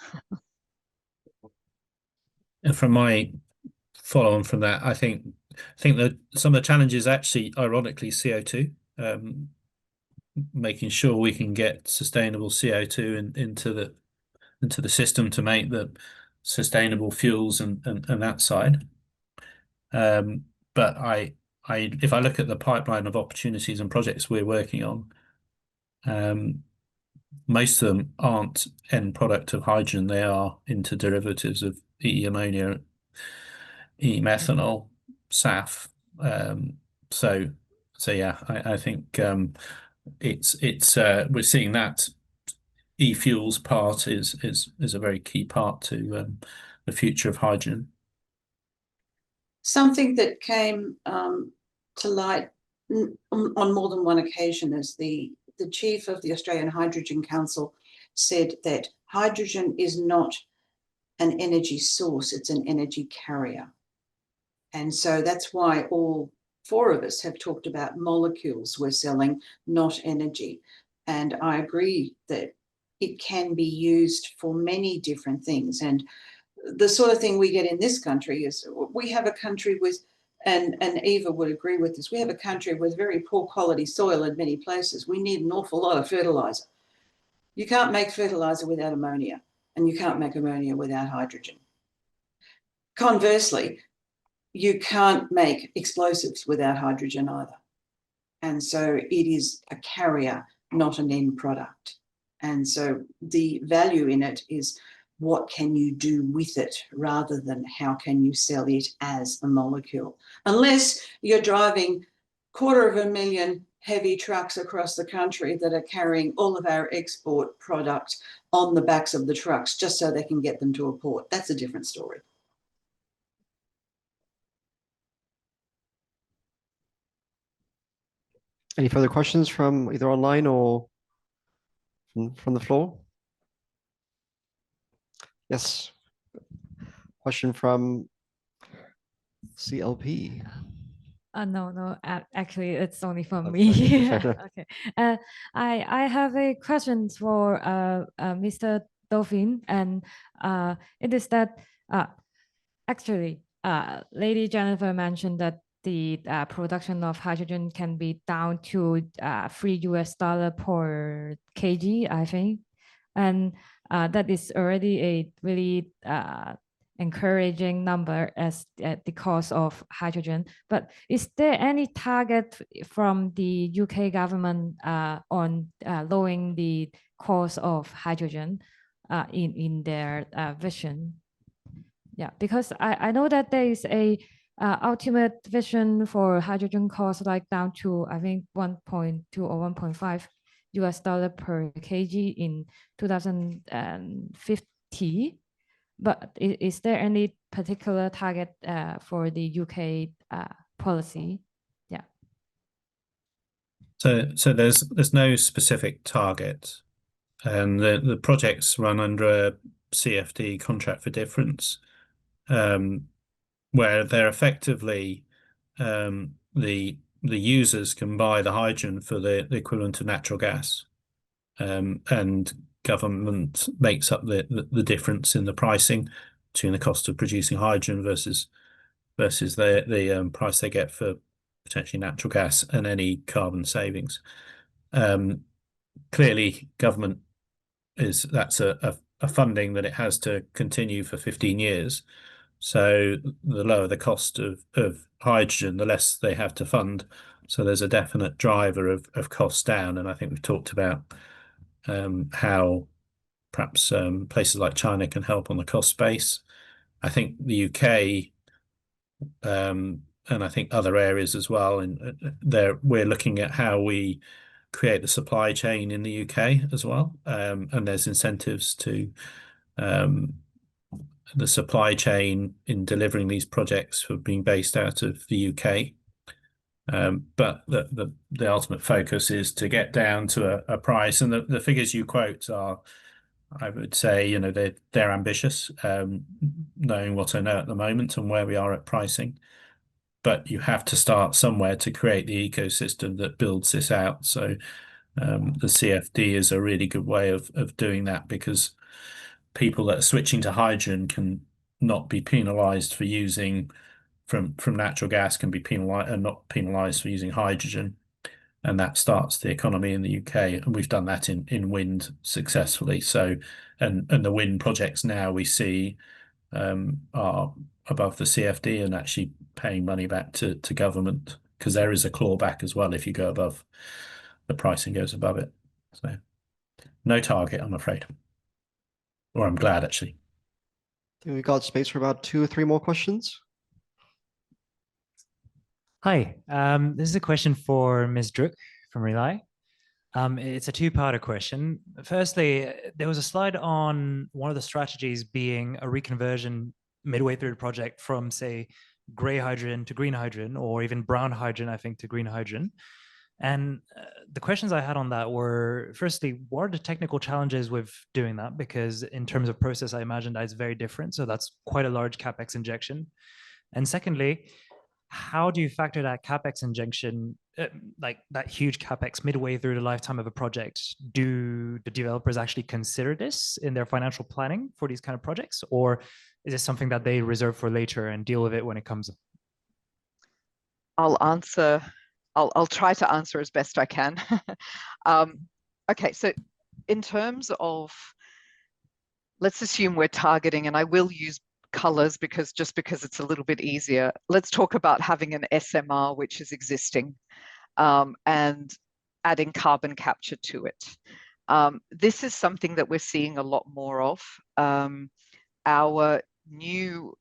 And from my follow on from that, I think that some of the challenges actually, ironically, CO2, making sure we can get sustainable CO2 into the system to make the sustainable fuels and that side. But if I look at the pipeline of opportunities and projects we're working on, most of them aren't end product of hydrogen. They are into derivatives of e-ammonia, e-methanol, SAF, So yeah, I think it's we're seeing that e-fuels part is a very key part to the future of hydrogen. Something that came to light on more than one occasion is the chief of the Australian Hydrogen Council said that hydrogen is not an energy source, it's an energy carrier. And so that's why all four of us have talked about molecules we're selling, not energy. And I agree that it can be used for many different things. And the sort of thing we get in this country is we have a country with, and Eva would agree with this, we have a country with very poor quality soil in many places. We need an awful lot of fertilizer. You can't make fertilizer without ammonia, and you can't make ammonia without hydrogen. Conversely, you can't make explosives without hydrogen either. And so it is a carrier, not an end product. And so the value in it is what can you do with it rather than how can you sell it as a molecule. Unless you're driving 250,000 heavy trucks across the country that are carrying all of our export product on the backs of the trucks just so they can get them to a port. That's a different story. Any further questions from either online or from the floor? Yes. Question from CLP. No, actually, it's only from me. Okay. I have a question for Mr. Duffin, and it is that actually, Lady Jennifer mentioned that the production of hydrogen can be down to $3 per kg, I think, and that is already a really encouraging number as the cost of hydrogen. But is there any target from the UK government on lowering the cost of hydrogen in their vision? Yeah, because I know that there is a ultimate vision for hydrogen cost like down to, I think, 1.2 or $1.5 per kg in 2050. But is there any particular target for the UK policy? Yeah. So there's no specific target, and the projects run under a CFD, contract for difference, where they're effectively the users can buy the hydrogen for the equivalent of natural gas, and government makes up the difference in the pricing between the cost of producing hydrogen versus the price they get for potentially natural gas and any carbon savings. Clearly, government that's a funding that it has to continue for 15 years. So the lower the cost of hydrogen, the less they have to fund. So there's a definite driver of costs down. And I think we've talked about how perhaps places like China can help on the cost base. I think the UK and I think other areas as well, and we're looking at how we create the supply chain in the UK as well, and there's incentives to the supply chain in delivering these projects for being based out of the UK. But the ultimate focus is to get down to a price, and the figures you quote are, I would say, they're ambitious, knowing what I know at the moment and where we are at pricing. But you have to start somewhere to create the ecosystem that builds this out. So the CFD is a really good way of doing that, because people that are switching to hydrogen can not be penalized for using from natural gas, can be penalized and not penalized for using hydrogen. And that starts the economy in the UK. And we've done that in wind successfully. So, and the wind projects now we see are above the CFD and actually paying money back to government, because there is a clawback as well if you go above, the pricing goes above it. So no target, I'm afraid. Or I'm glad, actually. I think we've got space for about 2 or 3 more questions. Hi, this is a question for Ms. Druk from Relay. It's a two-parter question. Firstly, there was a slide on one of the strategies being a reconversion midway through the project from, say, gray hydrogen to green hydrogen, or even brown hydrogen, I think, to green hydrogen. And the questions I had on that were, firstly, what are the technical challenges with doing that? Because in terms of process, I imagine that it's very different. So that's quite a large CapEx injection. And secondly, how do you factor that CapEx injection, like that huge CapEx midway through the lifetime of a project? Do the developers actually consider this in their financial planning for these kind of projects? Or is it something that they reserve for later and deal with it when it comes? I'll try to answer as best I can. Okay, so in terms of, let's assume we're targeting, and I will use colors because it's a little bit easier. Let's talk about having an SMR which is existing and adding carbon capture to it. This is something that we're seeing a lot more of. Our new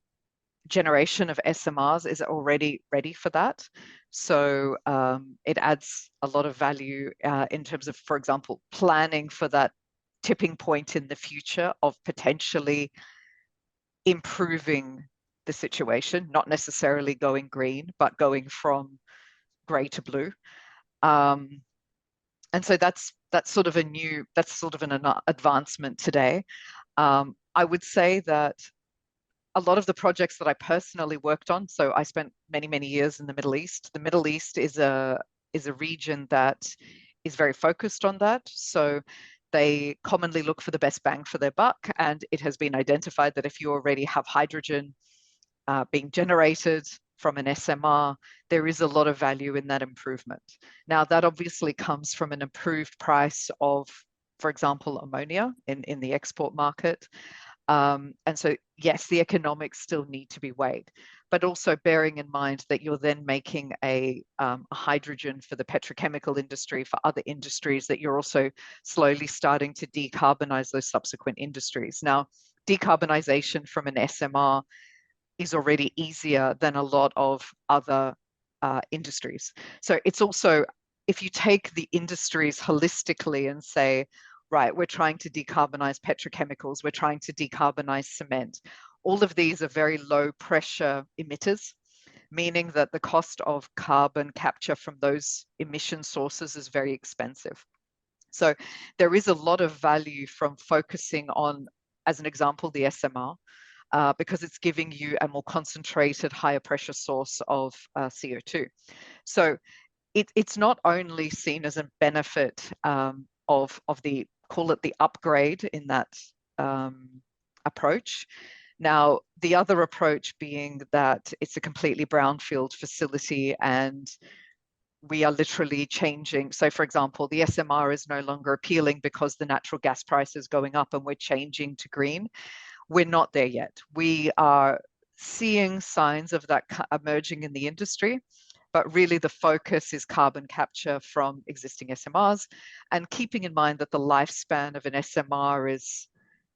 generation of SMRs is already ready for that. So it adds a lot of value in terms of, for example, planning for that tipping point in the future of potentially improving the situation, not necessarily going green, but going from gray to blue. And so that's sort of an advancement today. I would say that a lot of the projects that I personally worked on, so I spent many, many years in the Middle East. The Middle East is a region that is very focused on that. So they commonly look for the best bang for their buck, and it has been identified that if you already have hydrogen being generated from an SMR, there is a lot of value in that improvement. Now, that obviously comes from an improved price of, for example, ammonia in the export market. And so, yes, the economics still need to be weighed, but also bearing in mind that you're then making a hydrogen for the petrochemical industry, for other industries, that you're also slowly starting to decarbonize those subsequent industries. Now, decarbonization from an SMR is already easier than a lot of other industries. So it's also, if you take the industries holistically and say, right, we're trying to decarbonize petrochemicals, we're trying to decarbonize cement. All of these are very low pressure emitters, meaning that the cost of carbon capture from those emission sources is very expensive. So there is a lot of value from focusing on, as an example, the SMR, because it's giving you a more concentrated, higher pressure source of CO2. So it's not only seen as a benefit of the, call it the upgrade in that approach. Now, the other approach being that it's a completely brownfield facility and we are literally changing. So for example, the SMR is no longer appealing because the natural gas price is going up and we're changing to green. We're not there yet. We are seeing signs of that emerging in the industry, but really the focus is carbon capture from existing SMRs, and keeping in mind that the lifespan of an SMR is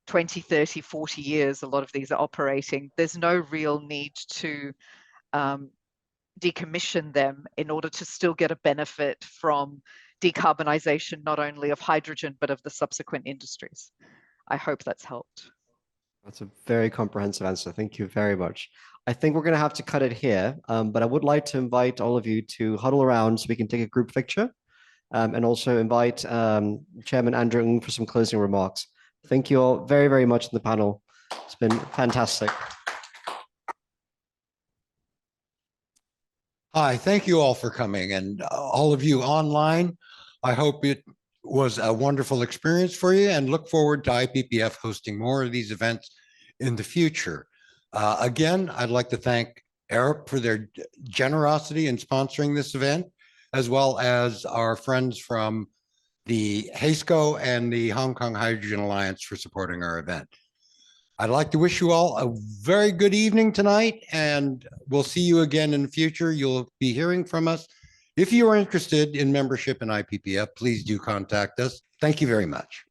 20, 30, 40 years. A lot of these are operating. There's no real need to decommission them in order to still get a benefit from decarbonization, not only of hydrogen, but of the subsequent industries. I hope that's helped. That's a very comprehensive answer. Thank you very much. I think we're going to have to cut it here, but I would like to invite all of you to huddle around so we can take a group picture, and also invite Chairman Andrew Ng for some closing remarks. Thank you all very, very much in the panel. It's been fantastic. Hi, thank you all for coming, and all of you online. I hope it was a wonderful experience for you, and look forward to IPPF hosting more of these events in the future. Again, I'd like to thank Arup for their generosity in sponsoring this event, as well as our friends from the HASCO and the Hong Kong Hydrogen Alliance for supporting our event. I'd like to wish you all a very good evening tonight, and we'll see you again in the future. You'll be hearing from us. If you are interested in membership in IPPF, please do contact us. Thank you very much.